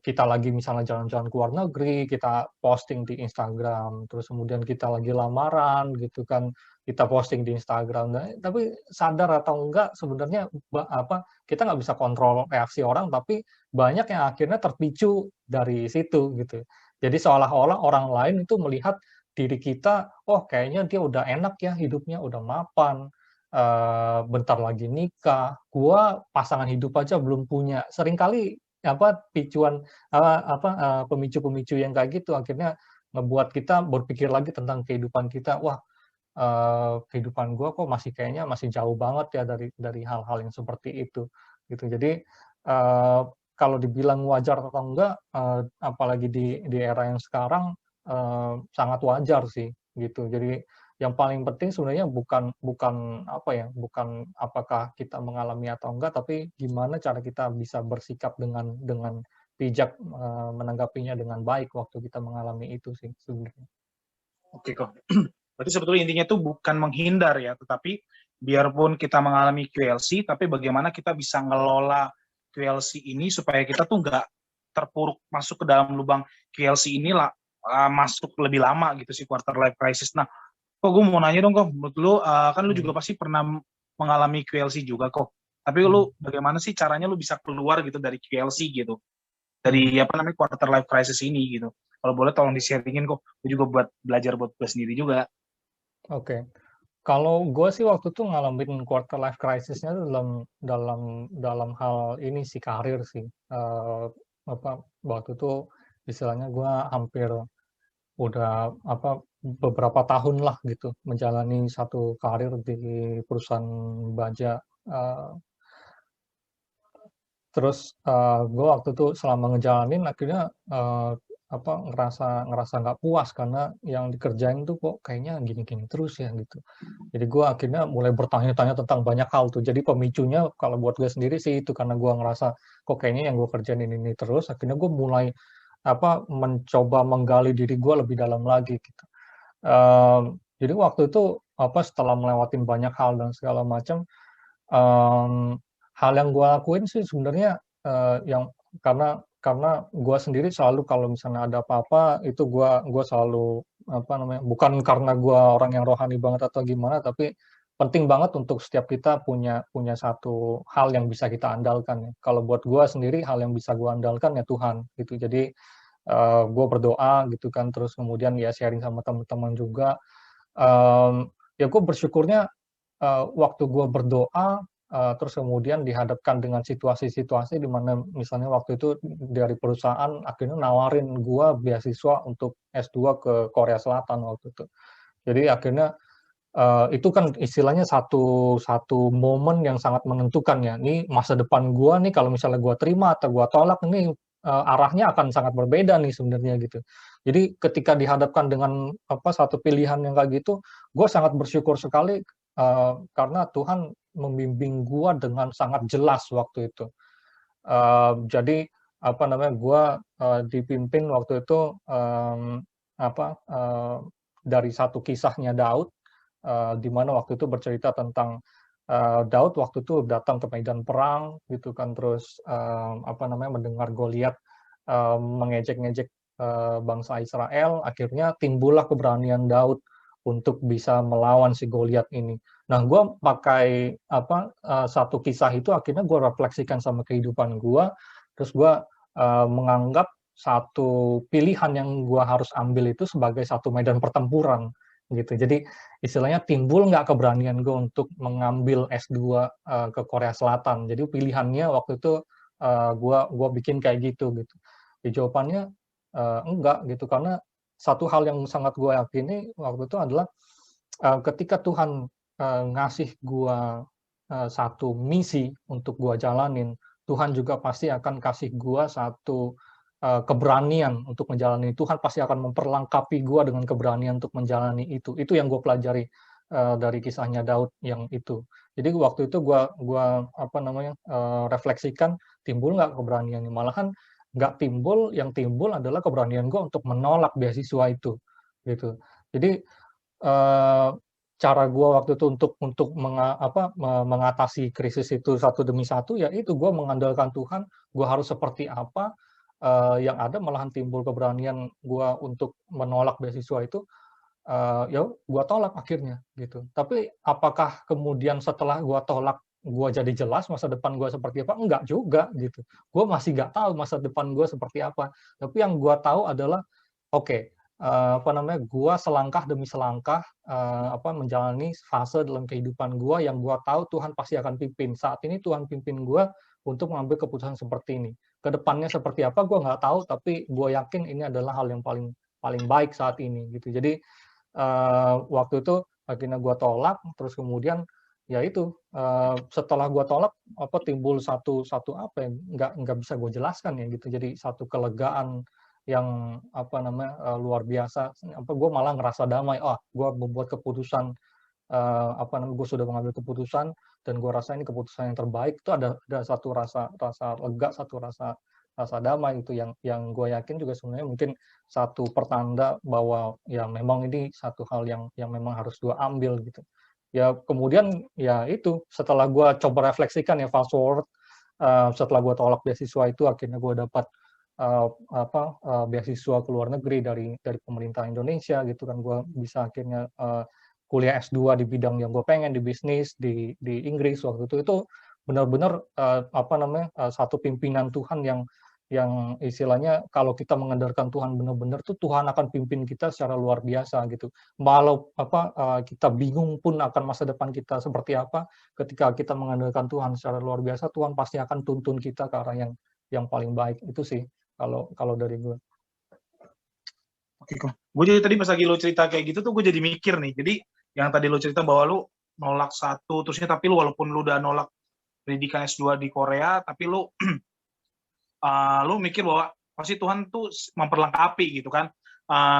kita lagi misalnya jalan-jalan ke luar negeri, kita posting di Instagram, terus kemudian kita lagi lamaran gitu kan, kita posting di Instagram. Nah, tapi sadar atau enggak sebenarnya kita nggak bisa kontrol reaksi orang, tapi banyak yang akhirnya terpicu dari situ gitu. Jadi seolah-olah orang lain itu melihat diri kita, "Oh kayaknya dia udah enak ya hidupnya, udah mapan, bentar lagi nikah, gua pasangan hidup aja belum punya." Seringkali pemicu-pemicu yang kayak gitu akhirnya ngebuat kita berpikir lagi tentang kehidupan kita, "Wah, kehidupan gua kok masih kayaknya masih jauh banget ya dari hal-hal yang seperti itu." Gitu. Jadi, kalau dibilang wajar atau enggak, apalagi di era yang sekarang, sangat wajar sih, gitu. Jadi yang paling penting sebenarnya bukan bukan apa ya, bukan apakah kita mengalami atau enggak, tapi gimana cara kita bisa bersikap dengan bijak, menanggapinya dengan baik waktu kita mengalami itu sih sebenarnya. Oke kok. Berarti sebetulnya intinya itu bukan menghindar ya, tetapi biarpun kita mengalami QLC, tapi bagaimana kita bisa ngelola QLC ini supaya kita tuh nggak terpuruk masuk ke dalam lubang QLC inilah masuk lebih lama gitu sih quarter life crisis. Nah, kok gue mau nanya dong kok, menurut lu kan lu juga pasti pernah mengalami QLC juga kok. Tapi lu bagaimana sih caranya lu bisa keluar gitu dari QLC gitu? Dari apa namanya quarter life crisis ini gitu. Kalau boleh tolong di-sharingin kok. Gue juga buat belajar buat gue sendiri juga. Oke. Kalau gue sih waktu itu ngalamin quarter life crisis-nya dalam dalam dalam hal ini sih, karir sih. Waktu itu istilahnya gue hampir udah beberapa tahun lah gitu menjalani satu karir di perusahaan baja. Terus, gue waktu itu selama ngejalanin akhirnya, ngerasa nggak puas karena yang dikerjain tuh kok kayaknya gini-gini terus ya gitu. Jadi gue akhirnya mulai bertanya-tanya tentang banyak hal tuh. Jadi pemicunya kalau buat gue sendiri sih itu karena gue ngerasa kok kayaknya yang gue kerjain ini terus, akhirnya gue mulai mencoba menggali diri gue lebih dalam lagi gitu. Jadi waktu itu setelah melewatin banyak hal dan segala macam, hal yang gue lakuin sih sebenarnya yang karena gue sendiri selalu kalau misalnya ada apa-apa itu gue selalu apa namanya, bukan karena gue orang yang rohani banget atau gimana, tapi penting banget untuk setiap kita punya satu hal yang bisa kita andalkan ya. Kalau buat gue sendiri hal yang bisa gue andalkan ya Tuhan gitu. Jadi gue berdoa gitu kan, terus kemudian ya sharing sama teman-teman juga. Ya gue bersyukurnya waktu gue berdoa terus kemudian dihadapkan dengan situasi-situasi di mana misalnya waktu itu dari perusahaan akhirnya nawarin gue beasiswa untuk S2 ke Korea Selatan waktu itu. Jadi akhirnya itu kan istilahnya satu momen yang sangat menentukan ya. Ini masa depan gue nih kalau misalnya gue terima atau gue tolak ini arahnya akan sangat berbeda nih sebenarnya gitu. Jadi ketika dihadapkan dengan satu pilihan yang kayak gitu, gue sangat bersyukur sekali karena Tuhan membimbing gue dengan sangat jelas waktu itu. Jadi apa namanya, gue dipimpin waktu itu dari satu kisahnya Daud, di mana waktu itu bercerita tentang Daud waktu itu datang ke medan perang gitu kan, terus mendengar Goliat mengejek-ngejek bangsa Israel, akhirnya timbullah keberanian Daud untuk bisa melawan si Goliat ini. Nah, gue pakai satu kisah itu akhirnya gue refleksikan sama kehidupan gue, terus gue menganggap satu pilihan yang gue harus ambil itu sebagai satu medan pertempuran gitu. Jadi istilahnya timbul nggak keberanian gue untuk mengambil S2 ke Korea Selatan. Jadi pilihannya waktu itu gue bikin kayak gitu. Ya, jawabannya enggak gitu, karena satu hal yang sangat gue yakini waktu itu adalah ketika Tuhan ngasih gue satu misi untuk gue jalanin, Tuhan juga pasti akan kasih gue satu keberanian untuk menjalani. Tuhan pasti akan memperlengkapi gue dengan keberanian untuk menjalani itu. Itu yang gue pelajari dari kisahnya Daud yang itu. Jadi waktu itu gue refleksikan, timbul nggak keberaniannya? Malahan nggak timbul, yang timbul adalah keberanian gue untuk menolak beasiswa itu, gitu. Jadi cara gue waktu itu untuk mengatasi krisis itu satu demi satu, ya itu gue mengandalkan Tuhan. Gue harus seperti apa, yang ada malahan timbul keberanian gue untuk menolak beasiswa itu. Ya gue tolak akhirnya gitu. Tapi apakah kemudian setelah gue tolak gue jadi jelas masa depan gue seperti apa? Enggak juga gitu. Gue masih nggak tahu masa depan gue seperti apa. Tapi yang gue tahu adalah gue selangkah demi selangkah menjalani fase dalam kehidupan gue yang gue tahu Tuhan pasti akan pimpin. Saat ini Tuhan pimpin gue untuk mengambil keputusan seperti ini. Kedepannya seperti apa gue nggak tahu, tapi gue yakin ini adalah hal yang paling baik saat ini gitu. Jadi waktu itu akhirnya gue tolak, terus kemudian ya itu setelah gue tolak timbul satu apa yang nggak bisa gue jelaskan ya gitu. Jadi satu kelegaan yang luar biasa. Gue malah ngerasa damai. Gue membuat keputusan, gue sudah mengambil keputusan dan gue rasa ini keputusan yang terbaik. Itu ada satu rasa lega, satu rasa damai itu yang gue yakin juga sebenarnya mungkin satu pertanda bahwa ya memang ini satu hal yang memang harus gue ambil gitu. Ya kemudian ya itu setelah gue coba refleksikan ya fast forward, setelah gue tolak beasiswa itu akhirnya gue dapat beasiswa ke luar negeri dari pemerintah Indonesia gitu kan. Gue bisa akhirnya kuliah S2 di bidang yang gue pengen, di bisnis di Inggris waktu itu benar-benar satu pimpinan Tuhan yang istilahnya kalau kita mengandalkan Tuhan benar-benar tuh Tuhan akan pimpin kita secara luar biasa gitu. Walau kita bingung pun akan masa depan kita seperti apa, ketika kita mengandalkan Tuhan secara luar biasa, Tuhan pasti akan tuntun kita ke arah yang paling baik. Itu sih kalau dari gue. Oke, kok. Gue jadi tadi pas lagi lo cerita kayak gitu tuh gue jadi mikir nih. Jadi yang tadi lo cerita bahwa lo nolak satu, terusnya tapi lo walaupun lo udah nolak pendidikan S2 di Korea, tapi lo lu mikir bahwa pasti Tuhan tuh memperlengkapi gitu kan.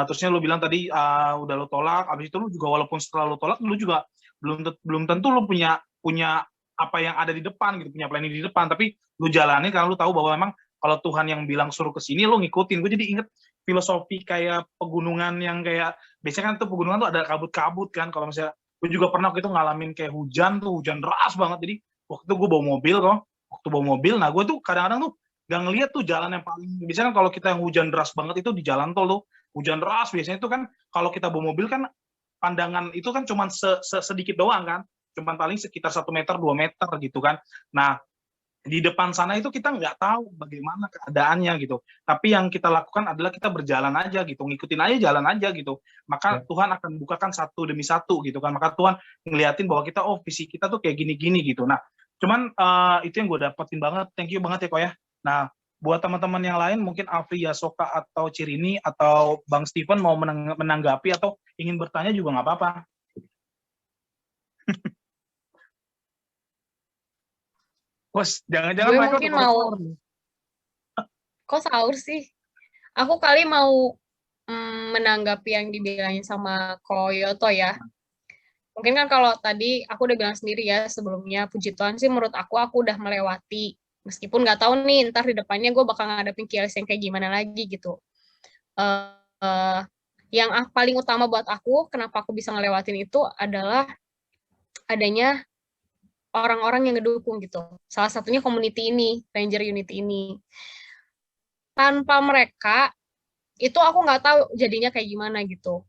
Terusnya lu bilang tadi udah lu tolak, abis itu lu juga walaupun setelah lu tolak, lu juga belum tentu lu punya apa yang ada di depan gitu, punya planning di depan, tapi lu jalani karena lu tahu bahwa memang kalau Tuhan yang bilang suruh ke sini, lu ngikutin. Gue jadi inget filosofi kayak pegunungan yang kayak biasanya kan tuh pegunungan tuh ada kabut-kabut kan. Kalau misalnya gue juga pernah gitu ngalamin kayak hujan deras banget. Jadi waktu itu gue bawa mobil kok. waktu bawa mobil. Nah, gue tuh kadang-kadang tuh gak ngeliat tuh jalan yang paling, biasanya kan kalau kita yang hujan deras banget itu di jalan tol tuh, hujan deras biasanya itu kan kalau kita bawa mobil kan pandangan itu kan cuman sedikit doang kan, cuman paling sekitar 1 meter 2 meter gitu kan. Nah, di depan sana itu kita nggak tahu bagaimana keadaannya gitu. Tapi yang kita lakukan adalah kita berjalan aja gitu, ngikutin aja jalan aja gitu. Maka Tuhan akan bukakan satu demi satu gitu kan. Maka Tuhan ngeliatin bahwa kita, oh visi kita tuh kayak gini-gini gitu. Nah, cuman itu yang gue dapetin banget. Thank you banget ya Ko ya. Nah, buat teman-teman yang lain, mungkin Afri, Yasoka, atau Cirini, atau Bang Steven mau menanggapi atau ingin bertanya juga nggak apa-apa. Bos, jangan-jangan Gue mereka mungkin udah mau, keluar nih. kok sahur sih? Aku kali mau menanggapi yang dibilangin sama Ko Yoto ya. Mungkin kan kalau tadi aku udah bilang sendiri ya sebelumnya, puji Tuhan sih menurut aku udah melewati. Meskipun nggak tahu nih ntar di depannya gue bakal ngadepin KLC yang kayak gimana lagi gitu. Yang paling utama buat aku, kenapa aku bisa ngelewatin itu adalah adanya orang-orang yang ngedukung gitu. Salah satunya community ini, Ranger Unity ini. Tanpa mereka, itu aku nggak tahu jadinya kayak gimana gitu.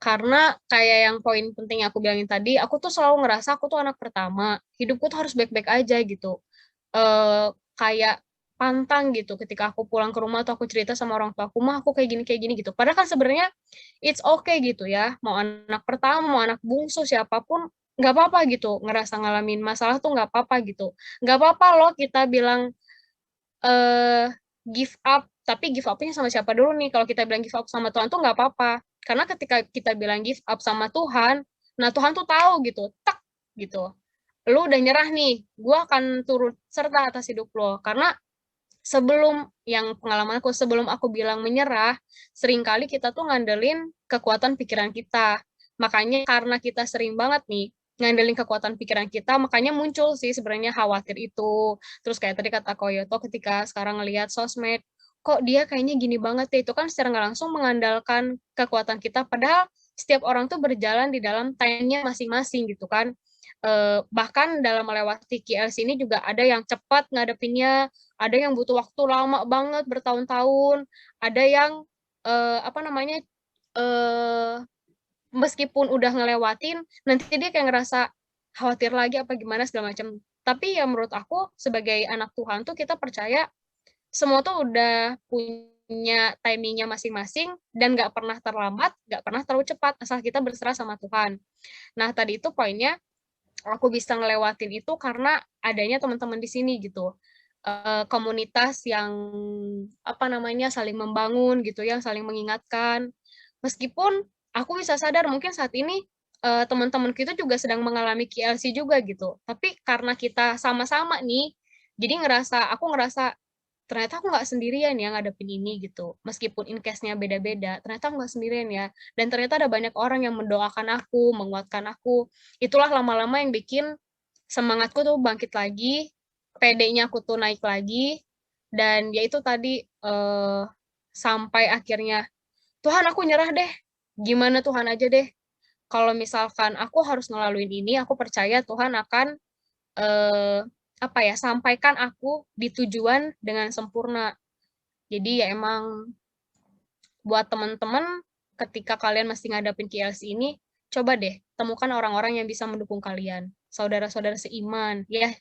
Karena kayak yang poin penting yang aku bilangin tadi, aku tuh selalu ngerasa aku tuh anak pertama, hidupku tuh harus baik-baik aja gitu. Kayak pantang gitu ketika aku pulang ke rumah atau aku cerita sama orang tua aku, mah aku kayak gini gitu. Padahal kan sebenarnya it's okay gitu ya, mau anak pertama, mau anak bungsu, siapapun, nggak apa-apa gitu, ngerasa ngalamin masalah tuh nggak apa-apa gitu. Nggak apa-apa loh kita bilang give up, tapi give up-nya sama siapa dulu nih? Kalau kita bilang give up sama Tuhan tuh nggak apa-apa. Karena ketika kita bilang give up sama Tuhan, nah Tuhan tuh tahu gitu, tak gitu. Lu udah nyerah nih, gue akan turut serta atas hidup lo. Karena sebelum yang pengalamanku, sebelum aku bilang menyerah, seringkali kita tuh ngandelin kekuatan pikiran kita. Makanya karena kita sering banget nih ngandelin kekuatan pikiran kita, makanya muncul sih sebenarnya khawatir itu. Terus kayak tadi kata Koyoto ketika sekarang ngelihat sosmed, kok dia kayaknya gini banget ya, itu kan secara nggak langsung mengandalkan kekuatan kita, padahal setiap orang tuh berjalan di dalam timenya masing-masing gitu kan. Bahkan dalam melewati KLC ini juga ada yang cepat ngadepinnya, ada yang butuh waktu lama banget bertahun-tahun, ada yang meskipun udah ngelewatin, nanti dia kayak ngerasa khawatir lagi apa gimana segala macam. Tapi ya menurut aku sebagai anak Tuhan tuh kita percaya semua tuh udah punya timingnya masing-masing dan nggak pernah terlambat, nggak pernah terlalu cepat asal kita berserah sama Tuhan. Nah tadi itu poinnya aku bisa ngelewatin itu karena adanya teman-teman di sini gitu. Komunitas yang saling membangun gitu, yang saling mengingatkan. Meskipun aku bisa sadar mungkin saat ini teman-teman kita juga sedang mengalami KLC juga gitu. Tapi karena kita sama-sama nih, jadi aku ngerasa ternyata aku nggak sendirian ya ngadepin ini gitu. Meskipun in case-nya beda-beda, ternyata aku nggak sendirian ya. Dan ternyata ada banyak orang yang mendoakan aku, menguatkan aku. Itulah lama-lama yang bikin semangatku tuh bangkit lagi, PD-nya aku tuh naik lagi, dan ya itu tadi sampai akhirnya, Tuhan aku nyerah deh, gimana Tuhan aja deh. Kalau misalkan aku harus ngelaluin ini, aku percaya Tuhan akan sampaikan aku di tujuan dengan sempurna. Jadi ya emang buat teman-teman ketika kalian masih ngadapin KLC ini, coba deh temukan orang-orang yang bisa mendukung kalian, saudara-saudara seiman. Ya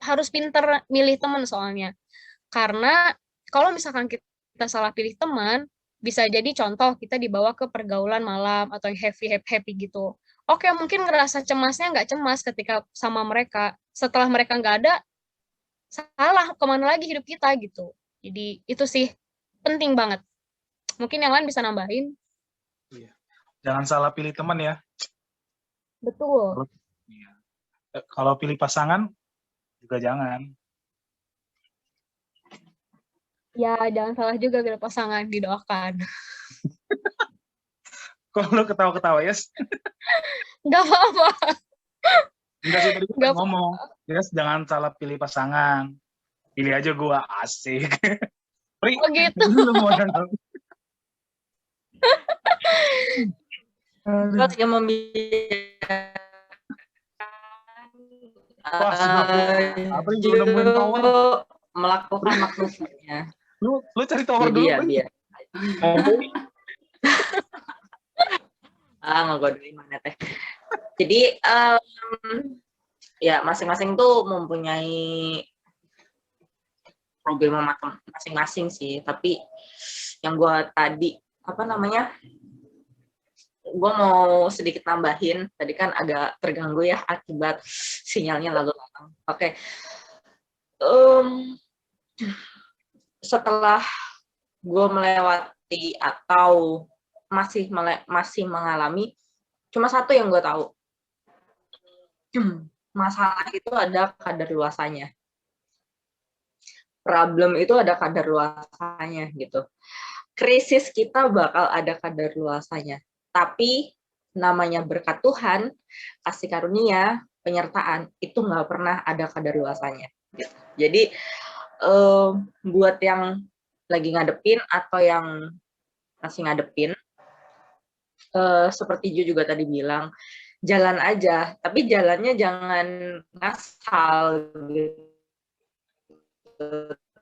harus pinter milih teman soalnya. Karena kalau misalkan kita salah pilih teman, bisa jadi contoh kita dibawa ke pergaulan malam atau yang happy gitu. Oke, mungkin ngerasa cemasnya nggak cemas ketika sama mereka. Setelah mereka nggak ada, salah kemana lagi hidup kita gitu. Jadi itu sih penting banget. Mungkin yang lain bisa nambahin. Iya. Jangan salah pilih teman ya. Betul. Iya. Kalau pilih pasangan juga jangan. Ya, jangan salah juga pilih pasangan, didoakan. Kok lu ketawa-ketawa, Yes? Nggak apa-apa. Enggak sih, tadi gue ngomong. Yes, jangan salah pilih pasangan. Pilih aja gua, asik. Pri, Oh gitu. lu mau Terus yang membiarkan Wah, Singapura. Apa yang belum nemuin tower? Melakukan manuvernya. Lu cari tower Jadi dulu, ya Pin. biar ngegodain mana teh. Jadi ya masing-masing tuh mempunyai problem masing-masing sih. Tapi yang gue tadi gue mau sedikit nambahin. Tadi kan agak terganggu ya akibat sinyalnya lalu lalang. Oke. Setelah gue melewati atau masih mengalami, cuma satu yang gue tahu, masalah itu ada kadar luasanya. Problem itu ada kadar luasanya gitu. Krisis kita bakal ada kadar luasanya. Tapi namanya berkat Tuhan, kasih karunia, penyertaan, itu nggak pernah ada kadar luasanya. Gitu. Jadi buat yang lagi ngadepin atau yang masih ngadepin, seperti Ju juga tadi bilang, jalan aja, tapi jalannya jangan ngasal gitu.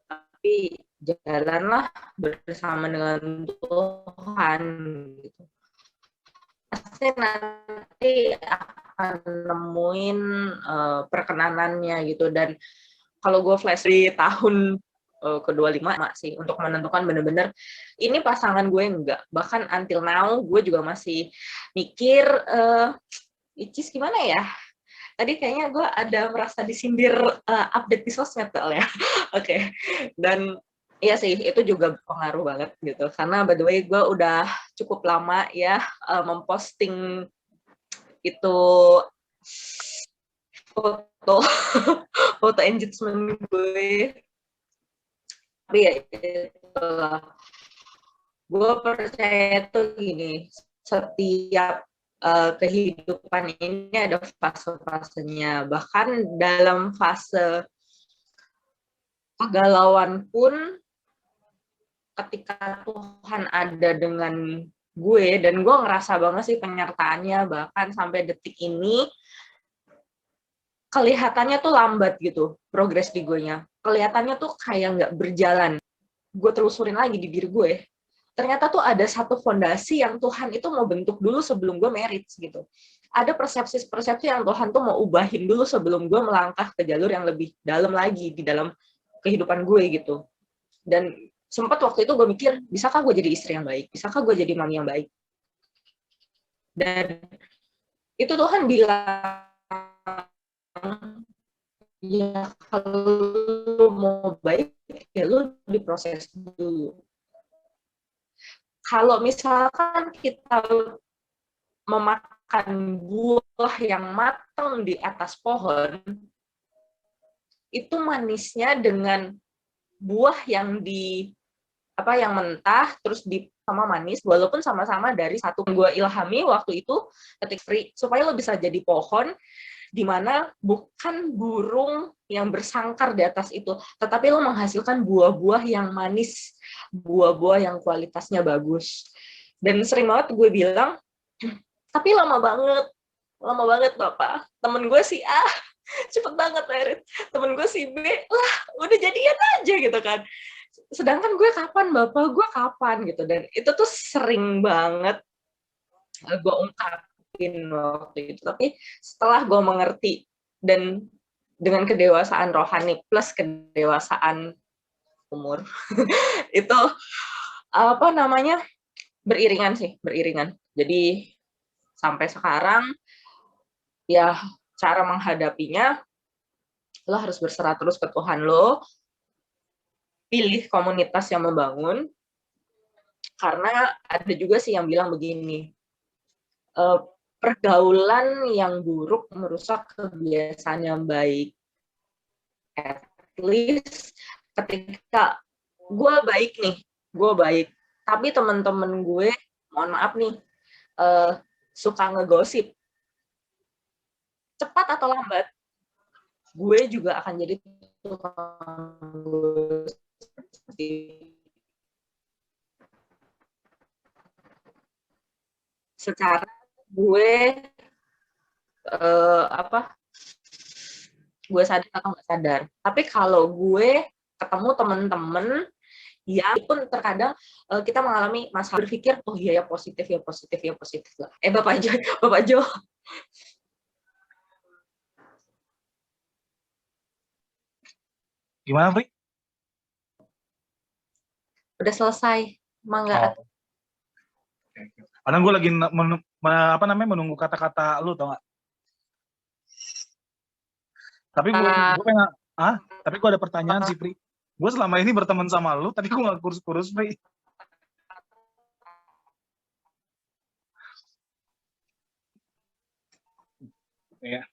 Tapi jalanlah bersama dengan Tuhan gitu. Pasti nanti akan nemuin perkenanannya gitu. Dan kalau gue flash di tahun ke-25 sih untuk menentukan bener-bener ini pasangan gue enggak. Bahkan until now gue juga masih mikir Icis gimana ya? Tadi kayaknya gue ada merasa disindir update di sosmed ya. Oke. Dan iya sih itu juga berpengaruh banget gitu. Karena by the way gue udah cukup lama ya memposting itu foto engagement gue. Tapi ya itulah. Gue percaya tuh gini, setiap kehidupan ini ada fase-fasenya. Bahkan dalam fase kegalauan pun, ketika Tuhan ada dengan gue, dan gue ngerasa banget sih penyertaannya, bahkan sampai detik ini, kelihatannya tuh lambat gitu, progres di gue-nya. Kelihatannya tuh kayak nggak berjalan. Gue telusurin lagi di diri gue, ternyata tuh ada satu fondasi yang Tuhan itu mau bentuk dulu sebelum gue marriage gitu. Ada persepsi-persepsi yang Tuhan tuh mau ubahin dulu sebelum gue melangkah ke jalur yang lebih dalam lagi di dalam kehidupan gue gitu. Dan sempat waktu itu gue mikir, bisakah gue jadi istri yang baik? Bisakah gue jadi mami yang baik? Dan itu Tuhan bilang, ya kalau lu mau baik, ya lu diproses dulu. Kalau misalkan kita memakan buah yang matang di atas pohon, itu manisnya dengan buah yang yang mentah terus sama manis, walaupun sama-sama dari satu. Gue ilhami waktu itu ketik free supaya lo bisa jadi pohon di mana bukan burung yang bersangkar di atas itu, tetapi lo menghasilkan buah-buah yang manis, buah-buah yang kualitasnya bagus. Dan sering banget gue bilang, tapi lama banget Bapak. Temen gue si A cepet banget merit, temen gue si B lah udah jadian aja gitu kan. Sedangkan gue kapan Bapak, gue kapan gitu. Dan itu tuh sering banget gue ungkapin waktu itu. Tapi setelah gue mengerti dan dengan kedewasaan rohani plus kedewasaan umur itu beriringan. Jadi sampai sekarang ya cara menghadapinya lo harus berserah terus ke Tuhan lo, pilih komunitas yang membangun, karena ada juga sih yang bilang begini, pergaulan yang buruk merusak kebiasaan yang baik. At least ketika gue baik, tapi teman-teman gue, mohon maaf nih, suka ngegosip, cepat atau lambat, gue juga akan jadi tukang gosip. Secara gue gue sadar atau nggak sadar. Tapi kalau gue ketemu temen-temen, ya pun terkadang kita mengalami masalah berpikir, oh iya ya positif ya positif ya positif lah. Bapak Jo, Bapak Jo. Gimana, Fri? Udah selesai, mangga. Oh. Karena gue lagi menunggu kata-kata lu, tau gak? Tapi gue pengen, tapi gue ada pertanyaan sih, Pri. Gue selama ini berteman sama lu, tapi gue gak kurus-kurus, Pri. Ya.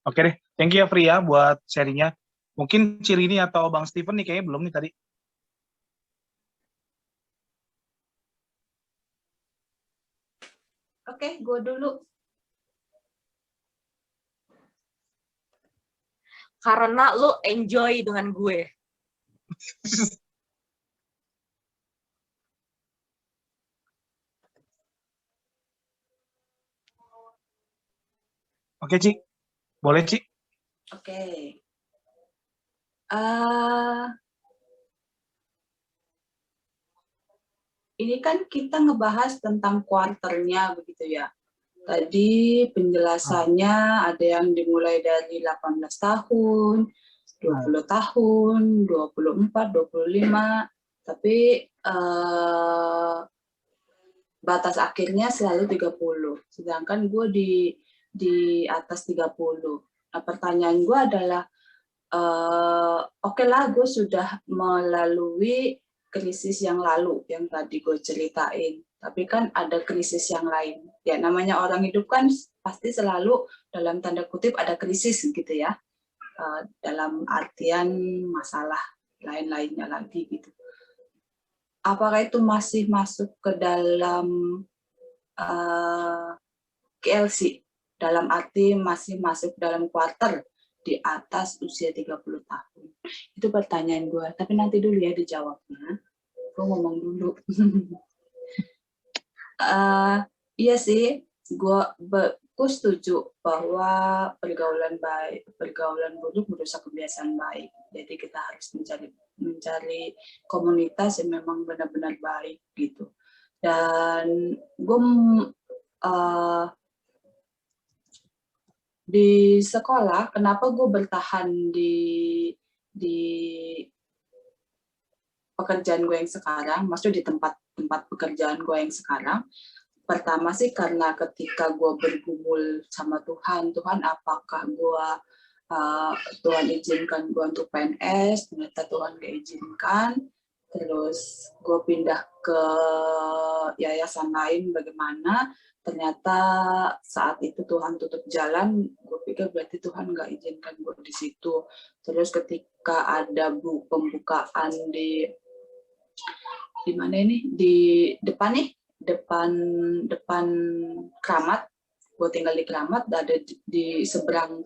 Oke deh, thank you ya, Pri ya, buat sharingnya. Mungkin Cirini atau Bang Steven nih, kayaknya belum nih tadi. Oke, gue dulu. Karena lu enjoy dengan gue. Oke, Ci. Boleh, Ci? Oke. Ini kan kita ngebahas tentang kuarternya begitu ya. Tadi penjelasannya ada yang dimulai dari 18 tahun, 20 tahun, 24, 25, tapi batas akhirnya selalu 30. Sedangkan gue di atas 30. Nah, pertanyaan gue adalah, oke lah, gue sudah melalui krisis yang lalu, yang tadi gue ceritain. Tapi kan ada krisis yang lain. Ya, namanya orang hidup kan pasti selalu dalam tanda kutip ada krisis gitu ya. Dalam artian masalah lain-lainnya lagi gitu. Apakah itu masih masuk ke dalam KLC? Dalam arti masih masuk dalam kuarter di atas usia 30 tahun. Itu pertanyaan gue. Tapi nanti dulu ya dijawabnya. Gue ngomong dulu. Iya sih, gue setuju bahwa pergaulan buruk merusak kebiasaan baik. Jadi kita harus mencari komunitas yang memang benar-benar baik gitu. Dan gue di sekolah, kenapa gue bertahan di pekerjaan gue yang sekarang, maksudnya di tempat pekerjaan gue yang sekarang. Pertama sih karena ketika gue bergumul sama Tuhan, apakah Tuhan izinkan gue untuk PNS, ternyata Tuhan gak izinkan. Terus gue pindah ke yayasan lain bagaimana, ternyata saat itu Tuhan tutup jalan, gue pikir berarti Tuhan gak izinkan gue di situ. Terus ketika ada pembukaan di mana ini, di depan nih, depan Keramat, gue tinggal di Keramat, ada di seberang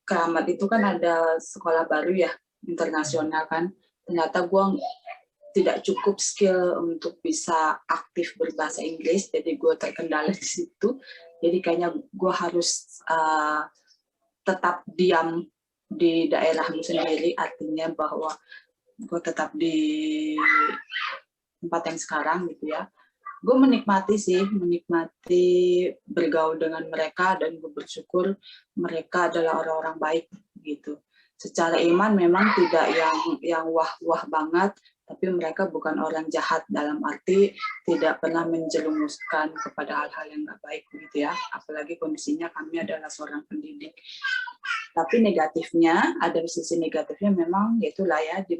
Keramat itu kan ada sekolah baru ya, internasional kan. Ternyata gue tidak cukup skill untuk bisa aktif berbahasa Inggris, jadi gue terkendala di situ. Jadi kayaknya gue harus tetap diam di daerahmu sendiri, artinya bahwa gue tetap di tempat yang sekarang gitu ya. Gue menikmati bergaul dengan mereka, dan gue bersyukur mereka adalah orang-orang baik gitu. Secara iman memang tidak yang wah-wah banget, tapi mereka bukan orang jahat dalam arti tidak pernah menjerumuskan kepada hal-hal yang nggak baik gitu ya. Apalagi kondisinya kami adalah seorang pendidik. Tapi negatifnya, ada sisi negatifnya memang, yaitulah ya, di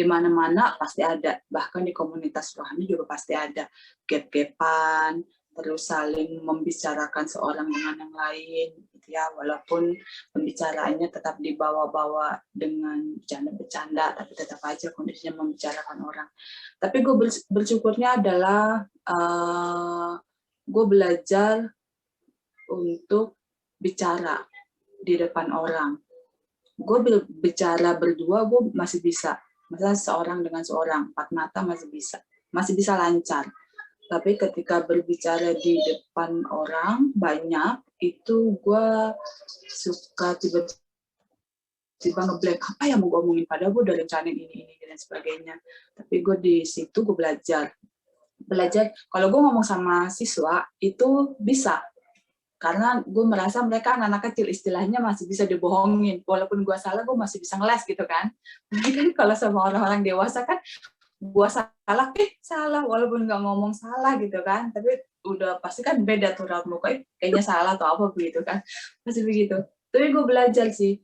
mana-mana pasti ada, bahkan di komunitas rohani juga pasti ada gap-gapan, terus saling membicarakan seorang dengan yang lain gitu ya, walaupun pembicaraannya tetap dibawa-bawa dengan bercanda-bercanda, tapi tetap aja kondisinya membicarakan orang. Tapi gue bersyukurnya adalah gue belajar untuk bicara di depan orang. Gue bicara berdua, gue masih bisa. Misalnya seorang dengan seorang, empat mata masih bisa lancar. Tapi ketika berbicara di depan orang banyak, itu gue suka tiba-tiba ngeblank, apa yang mau gue omongin, padahal gue udah rencanain ini dan sebagainya. Tapi gue di situ gue belajar. Kalau gue ngomong sama siswa itu bisa, karena gue merasa mereka anak-anak kecil, istilahnya masih bisa dibohongin, walaupun gue salah gue masih bisa ngeles gitu kan. Tapi kan kalau sama orang-orang dewasa kan gue salah walaupun nggak ngomong salah gitu kan, tapi udah pasti kan beda tuh raut muka, kayaknya salah atau apa begitu kan, pasti begitu. Tapi gue belajar sih,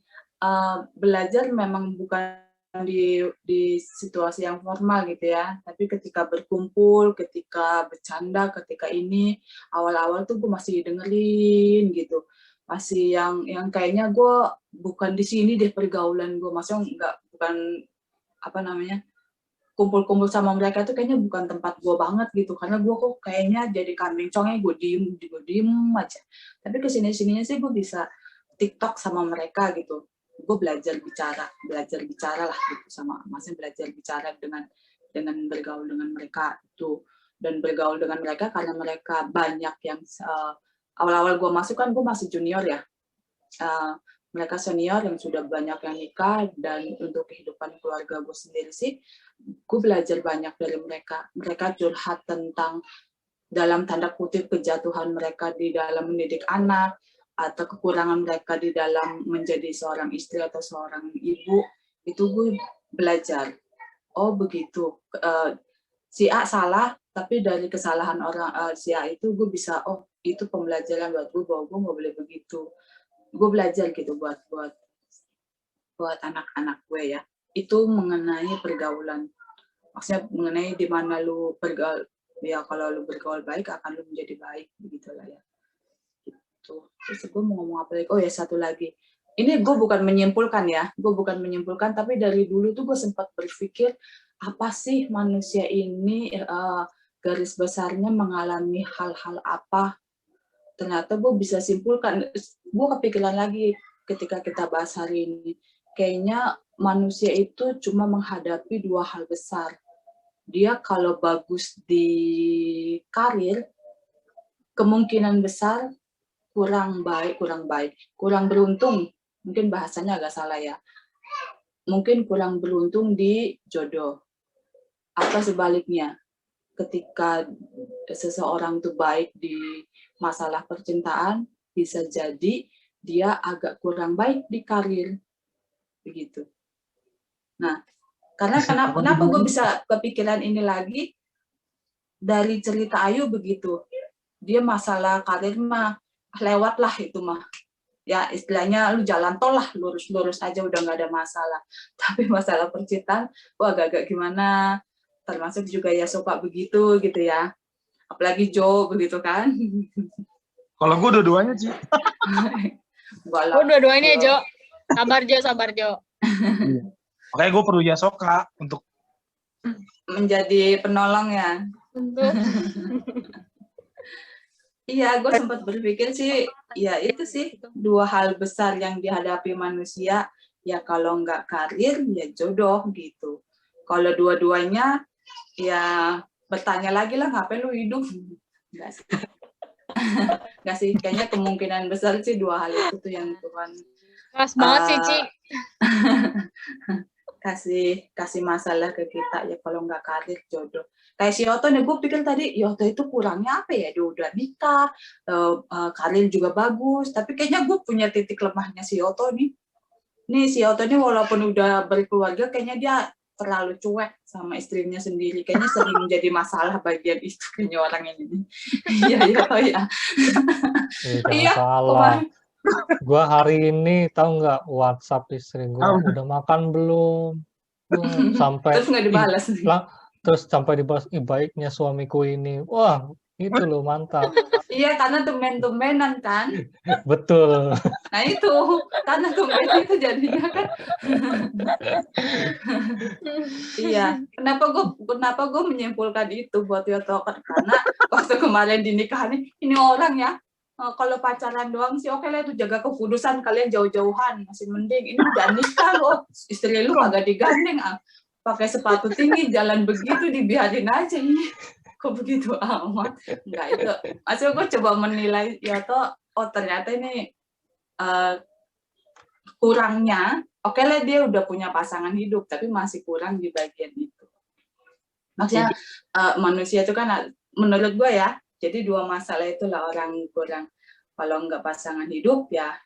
belajar memang bukan di situasi yang formal gitu ya, tapi ketika berkumpul, ketika bercanda, ketika ini awal-awal tuh gue masih dengerin gitu, masih yang kayaknya gue bukan di sini deh pergaulan gue, maksudnya bukan apa namanya, kumpul-kumpul sama mereka tuh kayaknya bukan tempat gue banget gitu, karena gue kok kayaknya jadi kambing congnya, gue diem aja. Tapi kesini-sininya sih gue bisa TikTok sama mereka gitu, gue belajar bicara lah gitu, sama maksudnya belajar bicara dengan bergaul dengan mereka itu, dan bergaul dengan mereka karena mereka banyak yang awal-awal gue masuk kan gue masih junior ya, mereka senior yang sudah banyak yang nikah, dan untuk kehidupan keluarga gue sendiri sih gue belajar banyak dari mereka curhat tentang dalam tanda kutip kejatuhan mereka di dalam mendidik anak, atau kekurangan mereka di dalam menjadi seorang istri atau seorang ibu. Itu gue belajar, oh begitu, si A salah, tapi dari kesalahan orang si A itu gue bisa, oh itu pembelajaran buat gue bahwa gue nggak boleh begitu. Gue belajar gitu buat anak-anak gue ya, itu mengenai pergaulan, maksudnya mengenai di mana lu bergaul ya, kalau lu bergaul baik akan lu menjadi baik, begitulah ya. Terus gue mau ngomong apa lagi? Oh ya, satu lagi. Ini gue bukan menyimpulkan ya, tapi dari dulu tuh gue sempat berpikir, apa sih manusia ini garis besarnya mengalami hal-hal apa? Ternyata gue bisa simpulkan, gue kepikiran lagi ketika kita bahas hari ini, kayaknya manusia itu cuma menghadapi dua hal besar. Dia kalau bagus di karir, kemungkinan besar kurang beruntung, mungkin bahasanya agak salah ya, mungkin kurang beruntung di jodoh, atau sebaliknya, ketika seseorang itu baik di masalah percintaan, bisa jadi dia agak kurang baik di karir, begitu. Nah, karena kenapa gue bisa kepikiran ini lagi, dari cerita Ayu begitu, dia masalah karir mah lewat lah itu mah, ya istilahnya lu jalan tol lah, lurus aja udah nggak ada masalah. Tapi masalah percintaan, wah agak-agak gimana, termasuk juga ya suka begitu gitu ya, apalagi Jo begitu kan. Kalau gue dua-duanya sih. Gue dua-duanya Jo, sabar Jo. Makanya gue perlu Yasoka untuk menjadi penolong ya. Iya, gue sempat berpikir sih, ya itu sih dua hal besar yang dihadapi manusia, ya kalau nggak karir, ya jodoh gitu. Kalau dua-duanya, ya bertanya lagi lah, ngapain lu hidup? Nggak sih. Nggak sih, kayaknya kemungkinan besar sih dua hal itu tuh yang Tuhan Pas banget sih, Ci. kasih masalah ke kita, ya kalau nggak karir, jodoh. Kayak si Yoto nih, gue pikir tadi Yoto itu kurangnya apa ya, dia udah nikah, karir juga bagus, tapi kayaknya gue punya titik lemahnya si Yoto nih. Si Yoto nih walaupun udah berkeluarga, kayaknya dia terlalu cuek sama istrinya sendiri, kayaknya sering menjadi masalah bagian itu, kayaknya orang ini. Iya Yoto ya. Iya, salah. Gue hari ini tahu nggak WhatsApp istri gue, udah makan belum? Sampai terus nggak dibalas. Terus sampai dibalas, baiknya suamiku ini. Wah, itu loh, mantap. Iya, karena tumben-tumbenan kan. Betul. Nah itu, karena tumben itu jadinya kan. Iya, kenapa gue menyimpulkan itu buat Yoto, karena waktu kemarin di nikahan ini orang ya, kalau pacaran doang sih oke lah, itu jaga kekudusan kalian jauh-jauhan masih mending. Ini udah nikah loh, istri lu kagak digandeng, pakai sepatu tinggi jalan begitu dibiarin aja ini. kok begitu amat. Enggak, itu maksudnya gue coba menilai Yoto, oh ternyata ini kurangnya, oke lah dia udah punya pasangan hidup, tapi masih kurang di bagian itu. Maksudnya manusia itu kan, menurut gue ya, jadi dua masalah itulah orang kurang. Kalau nggak pasangan hidup ya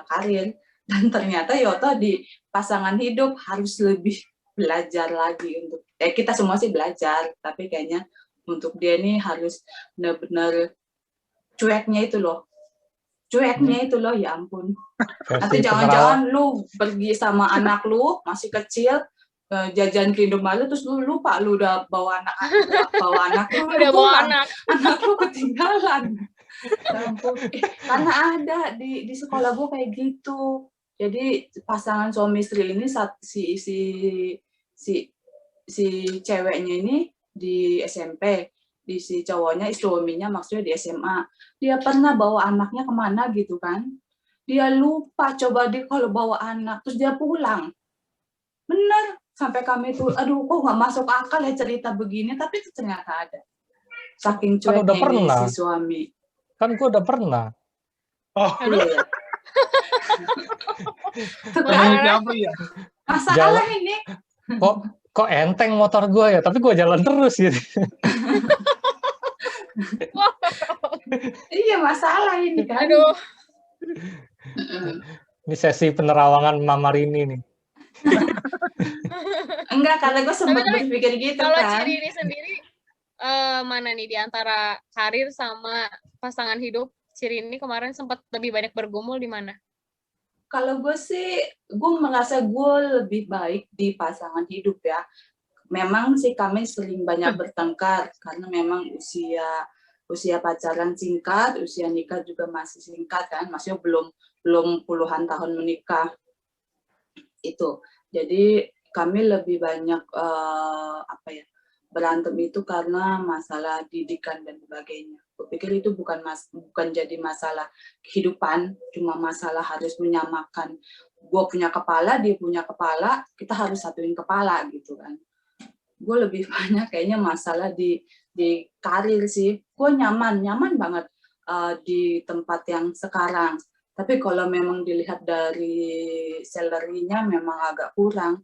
karir. Dan ternyata Yoto di pasangan hidup harus lebih belajar lagi untuk, kita semua sih belajar, tapi kayaknya untuk dia ini harus benar-benar cueknya itu loh. Cueknya itu loh, ya ampun. Nanti jangan-jangan lu pergi sama anak lu masih kecil, jajan ke Indomaret, terus lu lupa lu udah bawa anak lu Udah bawa anak lu ketinggalan. Karena ada di sekolah gue kayak gitu. Jadi pasangan suami istri ini si ceweknya ini di SMP, di si cowoknya, suaminya maksudnya di SMA. Dia pernah bawa anaknya kemana gitu kan? Dia lupa, coba dia kalau bawa anak, terus dia pulang. Bener, sampai kami tuh, aduh kok nggak masuk akal ya cerita begini, tapi itu ternyata ada. Saking cueknya ini si suami. Kan gue udah pernah. Oh, Iya. ya. Masalah ini. Kok enteng motor gue ya, tapi gue jalan terus gitu. Iya, masalah ini kan. Aduh. Ini sesi penerawangan Mama Rini nih. Enggak, karena gue sempat berpikir gitu kalau kan. Kalau Cirini sendiri, mana nih di antara karir sama pasangan hidup? Cirini kemarin sempat lebih banyak bergumul di mana? Kalau gue sih, gue merasa gue lebih baik di pasangan hidup ya. Memang sih kami sering banyak bertengkar karena memang usia pacaran singkat, usia nikah juga masih singkat kan, maksudnya belum puluhan tahun menikah itu. Jadi kami lebih banyak berantem itu karena masalah didikan dan sebagainya. Gue pikir itu bukan jadi masalah kehidupan, cuma masalah harus menyamakan. Gue punya kepala, dia punya kepala, kita harus satuin kepala gitu kan. Gue lebih banyak kayaknya masalah di karir sih. Gue nyaman banget di tempat yang sekarang. Tapi kalau memang dilihat dari salary-nya memang agak kurang.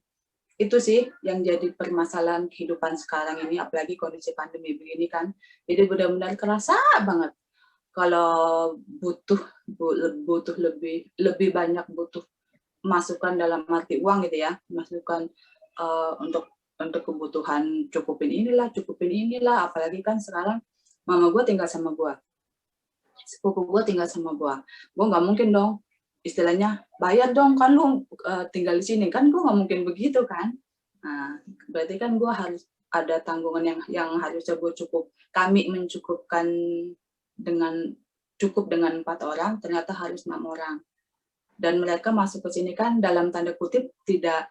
Itu sih yang jadi permasalahan kehidupan sekarang ini, apalagi kondisi pandemi begini kan. Jadi benar-benar kerasa banget kalau butuh lebih banyak butuh masukan dalam arti uang gitu ya, masukan untuk kebutuhan cukupin inilah, apalagi kan sekarang mama gue tinggal sama gue, sepupu gue tinggal sama gue nggak mungkin dong istilahnya bayar dong kan lu tinggal di sini kan, gue nggak mungkin begitu kan. Nah berarti kan gue harus ada tanggungan yang harusnya gue kami mencukupkan dengan 4 orang, ternyata harus 6 orang, dan mereka masuk ke sini kan dalam tanda kutip tidak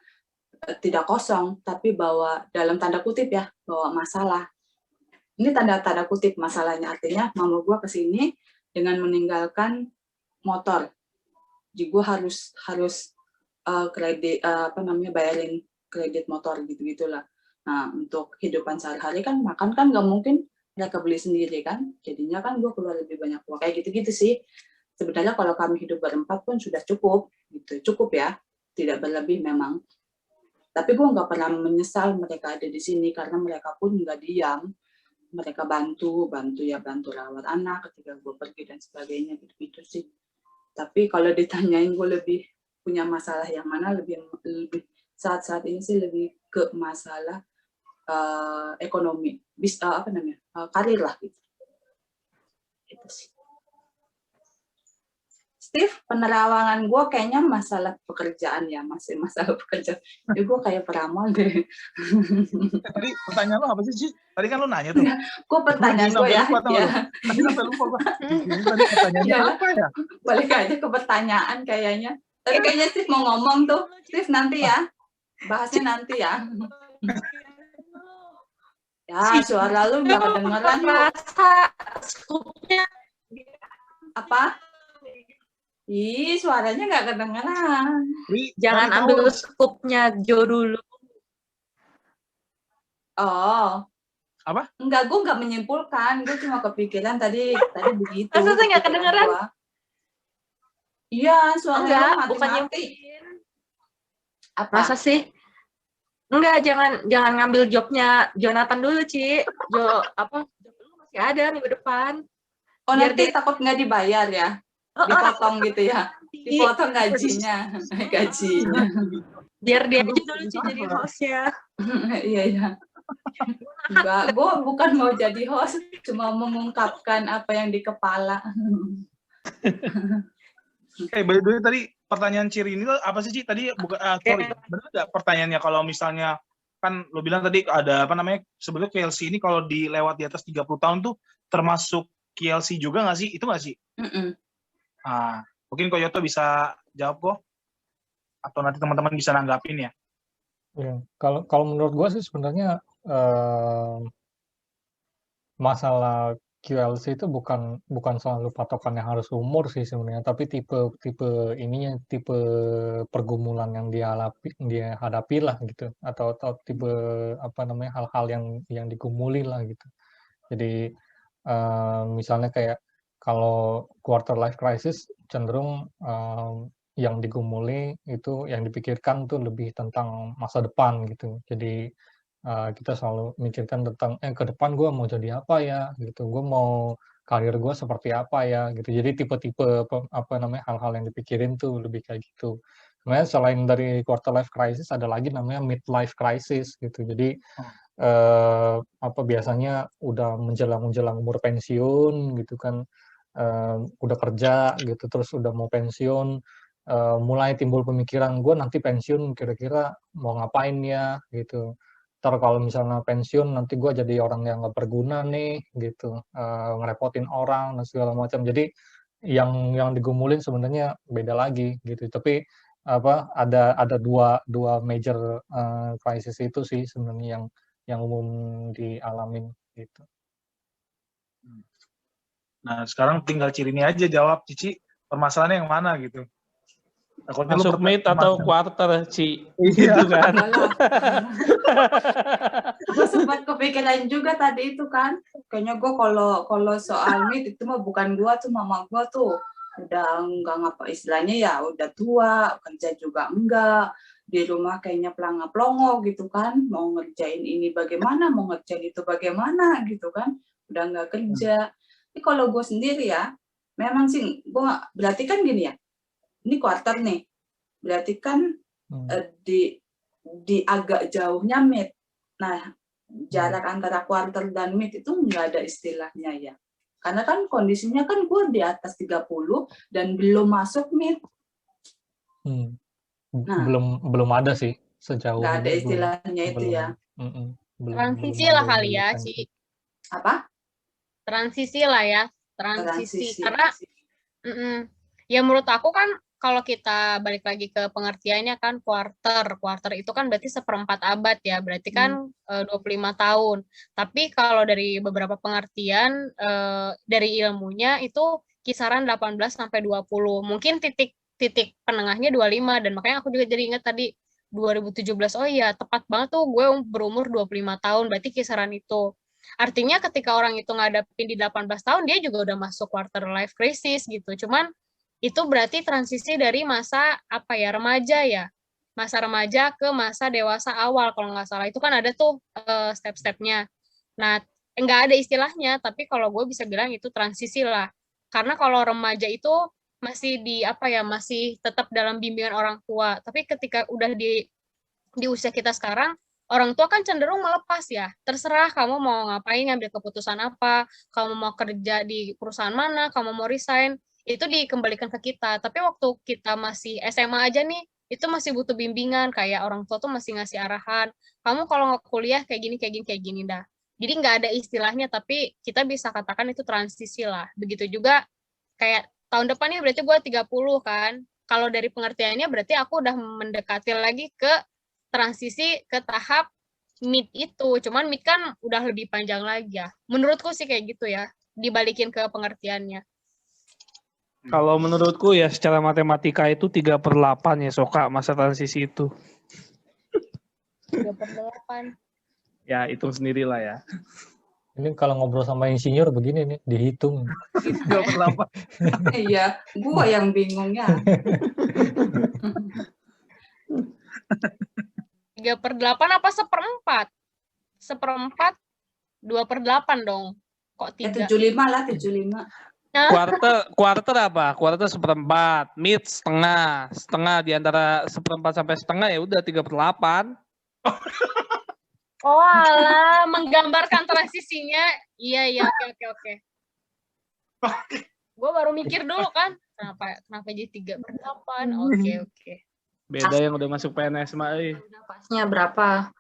kosong, tapi bawa dalam tanda kutip ya, bawa masalah. Ini tanda kutip masalahnya, artinya mama gue ke sini dengan meninggalkan motor. Jadi gue harus kredit bayarin kredit motor gitu-gitulah. Nah untuk kehidupan sehari-hari kan makan kan nggak mungkin mereka beli sendiri kan, jadinya kan gue keluar lebih banyak uang kayak gitu-gitu sih. Sebenarnya kalau kami hidup berempat pun sudah cukup ya, tidak berlebih memang. Tapi gue nggak pernah menyesal mereka ada di sini karena mereka pun nggak diam, mereka bantu rawat anak ketika gue pergi dan sebagainya gitu sih. Tapi kalau ditanyain gue lebih punya masalah yang mana, lebih saat ini sih lebih ke masalah ekonomi, karir lah gitu. Itu sih. Steve, penerawangan gue kayaknya masalah pekerjaan ya, masih masalah pekerjaan. Jadi gue kayak peramal deh. Tadi pertanyaan lo apa sih? Tadi kan lo nanya tuh. Gue pertanyaan gue ya. Tadi sampai lupa gue. Tadi pertanyaannya apa ya? Balik aja ke pertanyaan kayaknya. Tapi kayaknya Steve mau ngomong tuh. Steve nanti ya. Bahasnya nanti ya. Ya, suara lu nggak kedengeran. Apa? Ih, suaranya nggak kedengeran. Jangan ambil skupnya Jo dulu. Oh, Enggak, gue nggak menyimpulkan, gue cuma kepikiran tadi begitu. Masa saya nggak kepikiran kedengeran? gua. Iya, suara Enggak, lo bukan mati-mati. nyemplin. Apa? Masa sih? Enggak, jangan ngambil jobnya Jonathan dulu, Ci. Job lu masih ada minggu depan. Oh, Biar nanti dia- takut nggak dibayar ya? Dipotong gitu ya? Dipotong gajinya. Gajinya. Biar dia aja dulu, Ci, jadi hostnya. Iya, iya. Enggak, gue bukan mau jadi host, cuma mengungkapkan apa yang di kepala. By the way, tadi pertanyaan Ciri ini apa sih, Ci? Tadi sorry, benar nggak pertanyaannya kalau misalnya kan lo bilang tadi ada apa namanya, sebetulnya KLC ini kalau dilewat di atas 30 tahun tuh termasuk KLC juga nggak sih? Itu nggak sih? Mungkin Koyoto bisa jawab kok, atau nanti teman-teman bisa nanggapin ya. Ya, kalau menurut gue sih sebenarnya masalah QLC itu bukan selalu patokan yang harus umur sih sebenarnya, tapi tipe pergumulan yang dia hadapi lah gitu, atau tipe apa namanya, hal-hal yang digumuli lah gitu. Jadi misalnya kayak kalau quarter life crisis cenderung yang digumuli itu, yang dipikirkan tuh lebih tentang masa depan gitu. Jadi kita selalu mikirkan tentang ke depan gue mau jadi apa ya gitu, gue mau karir gue seperti apa ya gitu. Jadi tipe-tipe apa namanya, hal-hal yang dipikirin tuh lebih kayak gitu. Kemudian selain dari quarter life crisis ada lagi namanya midlife crisis gitu. Jadi biasanya udah menjelang umur pensiun gitu kan, udah kerja gitu, terus udah mau pensiun, mulai timbul pemikiran, gue nanti pensiun kira-kira mau ngapain ya gitu. Ntar kalau misalnya pensiun nanti gue jadi orang yang nggak berguna nih gitu, ngerepotin orang dan segala macam. Jadi yang digumulin sebenarnya beda lagi gitu. Tapi ada dua major crisis itu sih sebenarnya yang umum dialamin gitu. Nah, sekarang tinggal Ciri ini aja jawab, Cici, permasalahannya yang mana gitu. Takutnya masuk mid atau quarter, Ci. Gitu kan. Gue sempat kepikiran juga tadi itu kan. Kayaknya gue kalau soal mid itu mah bukan gue tuh, mama gue tuh udah enggak ngapa istilahnya ya, udah tua, kerja juga enggak, di rumah kayaknya pelangap-pelongo gitu kan, mau ngerjain ini bagaimana, mau ngerjain itu bagaimana gitu kan, udah enggak kerja. Tapi kalau gue sendiri ya, memang sih gue berarti kan gini ya, ini quarter nih, berarti kan di agak jauhnya mid. Nah, jarak antara quarter dan mid itu nggak ada istilahnya ya. Karena kan kondisinya kan gue di atas 30 dan belum masuk mid. Nah, belum ada sih sejauh nggak ada ini. istilahnya itu ya. Transisi lah kali ya, Ci. Apa? Transisi lah ya. Transisi. Karena ya menurut aku kan kalau kita balik lagi ke pengertiannya kan quarter itu kan berarti 1/4 abad ya, berarti kan 25 tahun. Tapi kalau dari beberapa pengertian dari ilmunya itu kisaran 18 sampai 20. Mungkin titik penengahnya 25, dan makanya aku juga jadi ingat tadi 2017, oh iya tepat banget tuh gue berumur 25 tahun, berarti kisaran itu. Artinya ketika orang itu ngadapin di 18 tahun, dia juga udah masuk quarter life crisis gitu. Cuman itu berarti transisi dari masa remaja ya, masa remaja ke masa dewasa awal kalau nggak salah. Itu kan ada tuh step-stepnya. Nah, nggak ada istilahnya, tapi kalau gue bisa bilang itu transisi lah. Karena kalau remaja itu masih masih tetap dalam bimbingan orang tua. Tapi ketika udah di usia kita sekarang, orang tua kan cenderung melepas ya. Terserah kamu mau ngapain, ngambil keputusan apa, kamu mau kerja di perusahaan mana, kamu mau resign, itu dikembalikan ke kita. Tapi waktu kita masih SMA aja nih, itu masih butuh bimbingan, kayak orang tua tuh masih ngasih arahan, kamu kalau nggak kuliah kayak gini dah. Jadi nggak ada istilahnya, tapi kita bisa katakan itu transisi lah. Begitu juga kayak tahun depan nih berarti gue 30 kan. Kalau dari pengertiannya berarti aku udah mendekati lagi ke transisi ke tahap mid itu. Cuman mid kan udah lebih panjang lagi ya. Menurutku sih kayak gitu ya, dibalikin ke pengertiannya. Kalau menurutku ya secara matematika itu 3/8 ya Soka, masa transisi itu. 3/8. Ya hitung sendirilah ya. Ini kalau ngobrol sama insinyur begini nih, dihitung. 38. Iya, gua yang bingung ya. 3/8 apa 1/4? 1/4, 2/8 dong. Kok 3? 75 lah, 75. Quarter apa? Quarter 1/4, mid setengah di antara 1/4 sampai setengah ya udah 3/8. Oh alah, menggambarkan transisinya. Iya, oke. Gue baru mikir dulu kan, kenapa jadi 3/8? Oke. Beda yang udah masuk PNS mah. Udah pasnya berapa?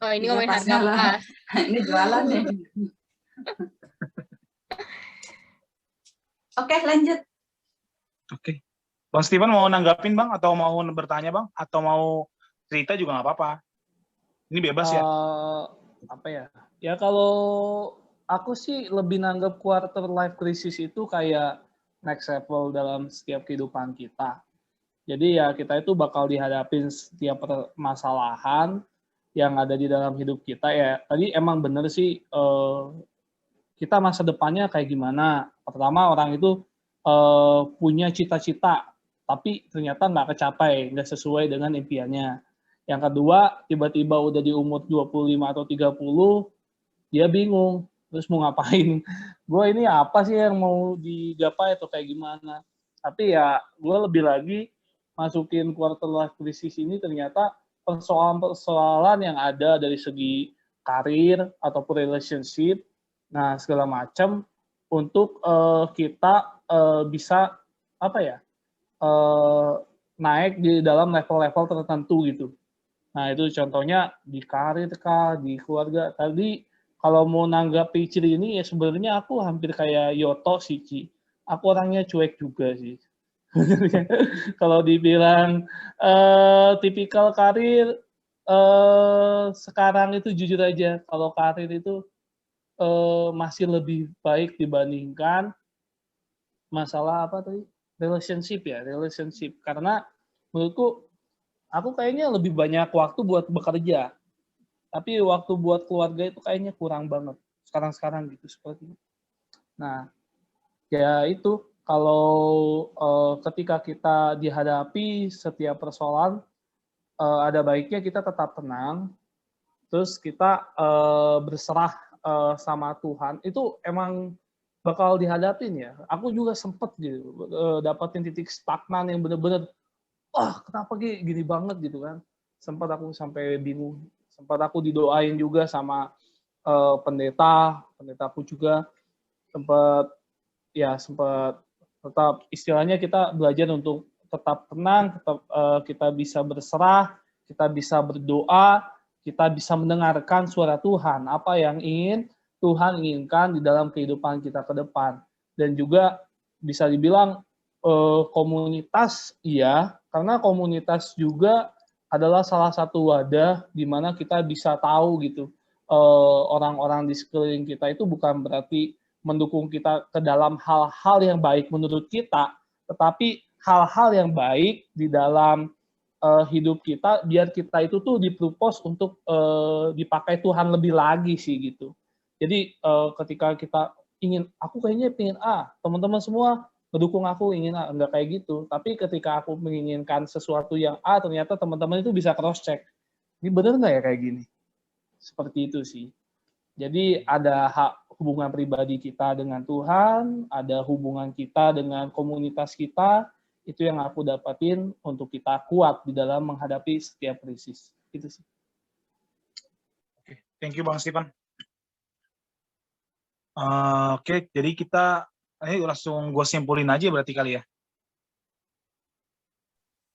Oh, ini Iya, ngomongin pasnya harga lah. pas. Ini jualan nih. Oke, lanjut. Oke. Bang Steven mau nanggapin Bang, atau mau bertanya Bang, atau mau cerita juga nggak apa-apa. Ini bebas ya. Apa ya? Ya kalau aku sih lebih nanggap quarter life crisis itu kayak next level dalam setiap kehidupan kita. Jadi ya kita itu bakal dihadapin setiap permasalahan yang ada di dalam hidup kita ya. Tadi emang bener sih kita masa depannya kayak gimana. Pertama orang itu punya cita-cita, tapi ternyata nggak kecapai, nggak sesuai dengan impiannya. Yang kedua, tiba-tiba udah di umur 25 atau 30, dia bingung, terus mau ngapain. Gue ini apa sih yang mau digapai atau kayak gimana. Tapi ya gue lebih lagi masukin quarter life crisis ini ternyata persoalan-persoalan yang ada dari segi karir ataupun relationship, nah segala macam untuk kita bisa apa ya naik di dalam level-level tertentu gitu. Nah itu contohnya di karir kah, di keluarga. Tadi kalau mau nanggapi ciri ini ya sebenarnya aku hampir kayak Yoto sih, Ci. Aku orangnya cuek juga sih. Kalau dibilang tipikal karir sekarang itu jujur aja, kalau karir itu masih lebih baik dibandingkan masalah apa tadi? Relationship. Karena menurutku aku kayaknya lebih banyak waktu buat bekerja. Tapi waktu buat keluarga itu kayaknya kurang banget sekarang gitu seperti itu. Nah, ya itu kalau ketika kita dihadapi setiap persoalan ada baiknya kita tetap tenang, terus kita berserah sama Tuhan. Itu emang bakal dihadapin ya. Aku juga sempet gitu dapatin titik stagnan yang bener-bener kenapa gini banget gitu kan. Sempat aku sampai bingung. Sempat aku didoain juga sama pendetaku juga. Sempat tetap istilahnya kita belajar untuk tetap tenang, tetap kita bisa berserah, kita bisa berdoa, kita bisa mendengarkan suara Tuhan, apa yang ingin Tuhan inginkan di dalam kehidupan kita ke depan. Dan juga bisa dibilang komunitas iya, karena komunitas juga adalah salah satu wadah di mana kita bisa tahu gitu orang-orang di sekeliling kita itu bukan berarti mendukung kita ke dalam hal-hal yang baik menurut kita, tetapi hal-hal yang baik di dalam hidup kita biar kita itu tuh dipropose untuk dipakai Tuhan lebih lagi sih gitu. Jadi ketika kita ingin, aku kayaknya pengen A, teman-teman semua mendukung aku ingin A, enggak kayak gitu. Tapi ketika aku menginginkan sesuatu yang A, ternyata teman-teman itu bisa cross check. Ini benar nggak ya kayak gini? Seperti itu sih. Jadi ada hubungan pribadi kita dengan Tuhan, ada hubungan kita dengan komunitas kita, itu yang aku dapatin untuk kita kuat di dalam menghadapi setiap krisis. Itu sih. Oke, thank you Bang Steven. Oke, jadi kita langsung gue simpulin aja berarti kali ya.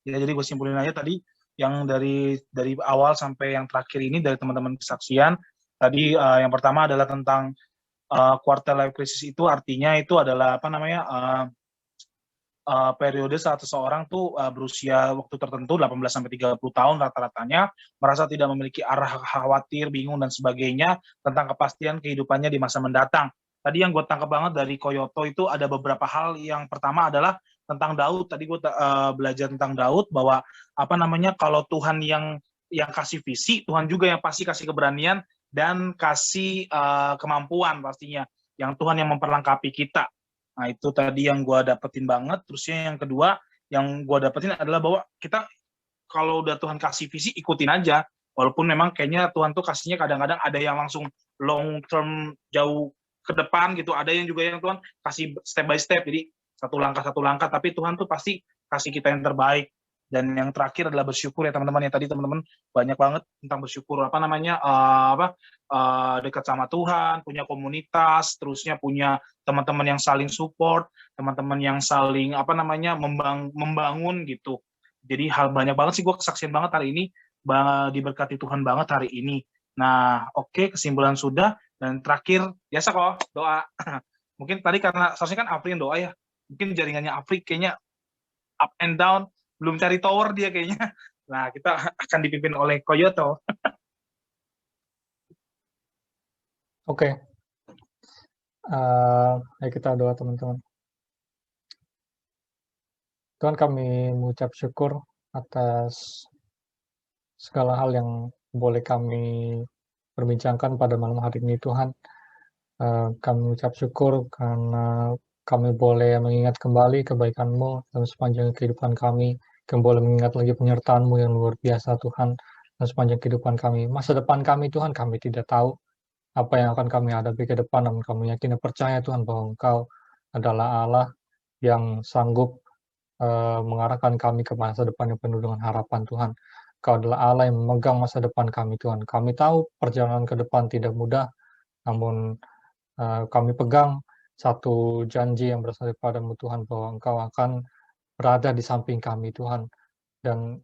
Ya, jadi gue simpulin aja tadi yang dari awal sampai yang terakhir ini dari teman-teman kesaksian. Tadi yang pertama adalah tentang quarter life crisis itu artinya itu adalah apa namanya periode saat seseorang tuh berusia waktu tertentu 18 sampai 30 tahun rata-ratanya merasa tidak memiliki arah, khawatir, bingung dan sebagainya tentang kepastian kehidupannya di masa mendatang. Tadi yang gue tangkap banget dari Koyoto itu ada beberapa hal. Yang pertama adalah tentang Daud. Tadi gue belajar tentang Daud bahwa apa namanya kalau Tuhan yang kasih visi, Tuhan juga yang pasti kasih keberanian dan kasih kemampuan pastinya, yang Tuhan yang memperlengkapi kita. Nah, itu tadi yang gue dapetin banget. Terusnya yang kedua, yang gue dapetin adalah bahwa kita kalau udah Tuhan kasih visi, ikutin aja. Walaupun memang kayaknya Tuhan tuh kasihnya kadang-kadang ada yang langsung long term jauh ke depan gitu, ada yang juga yang Tuhan kasih step by step, jadi satu langkah, tapi Tuhan tuh pasti kasih kita yang terbaik. Dan yang terakhir adalah bersyukur ya teman-teman, ya tadi teman-teman banyak banget tentang bersyukur, dekat sama Tuhan, punya komunitas, terusnya punya teman-teman yang saling support, teman-teman yang saling membangun gitu. Jadi hal banyak banget sih, gue kesaksian banget hari ini, diberkati Tuhan banget hari ini. Nah, oke, kesimpulan sudah. Dan terakhir, biasa kok, doa. Mungkin tadi karena seharusnya kan Afri yang doa ya. Mungkin jaringannya Afri kayaknya up and down, belum cari tower dia kayaknya. Nah, kita akan dipimpin oleh Koyoto. Oke. Ayo kita doa teman-teman. Tuhan, kami mengucap syukur atas segala hal yang boleh kami perbincangkan pada malam hari ini Tuhan. Kami mengucap syukur karena kami boleh mengingat kembali kebaikan-Mu dalam sepanjang kehidupan kami. Kami boleh mengingat lagi penyertaan-Mu yang luar biasa Tuhan dalam sepanjang kehidupan kami. Masa depan kami Tuhan, kami tidak tahu apa yang akan kami hadapi ke depan, namun kami yakin dan percaya Tuhan bahwa Engkau adalah Allah yang sanggup mengarahkan kami ke masa depan yang penuh dengan harapan Tuhan. Kau adalah Allah yang memegang masa depan kami Tuhan. Kami tahu perjalanan ke depan tidak mudah, namun kami pegang satu janji yang berasal daripada-Mu Tuhan, bahwa Engkau akan berada di samping kami Tuhan. Dan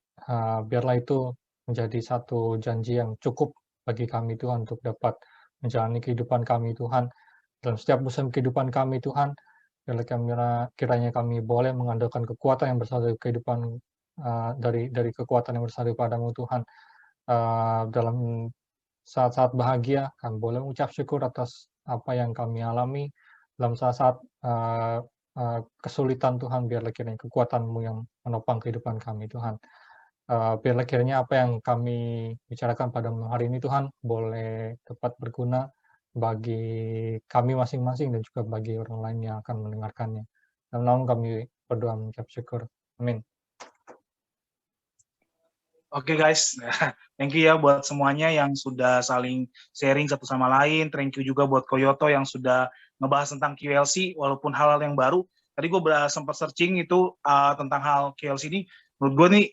biarlah itu menjadi satu janji yang cukup bagi kami Tuhan untuk dapat menjalani kehidupan kami Tuhan. Dalam setiap musim kehidupan kami Tuhan, kiranya kami boleh mengandalkan kekuatan yang berasal dari kehidupan, dari kekuatan yang berasal daripada-Mu Tuhan. Dalam saat-saat bahagia, kami boleh mengucap syukur atas apa yang kami alami. Dalam saat-saat kesulitan Tuhan, biarlah kiranya kekuatan-Mu yang menopang kehidupan kami Tuhan. Biarlah kiranya apa yang kami bicarakan pada hari ini Tuhan boleh dapat berguna bagi kami masing-masing dan juga bagi orang lain yang akan mendengarkannya. Dalam nama kami berdoa mengucap syukur. Amin. Oke guys, thank you ya buat semuanya yang sudah saling sharing satu sama lain. Thank you juga buat Koyoto yang sudah ngebahas tentang QLC, walaupun hal-hal yang baru. Tadi gue sempat searching itu tentang hal QLC ini. Menurut gue nih,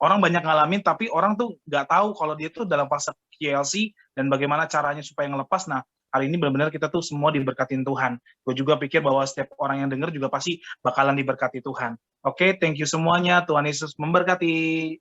orang banyak ngalamin, tapi orang tuh nggak tahu kalau dia tuh dalam fase QLC dan bagaimana caranya supaya ngelepas. Nah, hari ini benar-benar kita tuh semua diberkatin Tuhan. Gue juga pikir bahwa setiap orang yang dengar juga pasti bakalan diberkati Tuhan. Oke, thank you semuanya. Tuhan Yesus memberkati.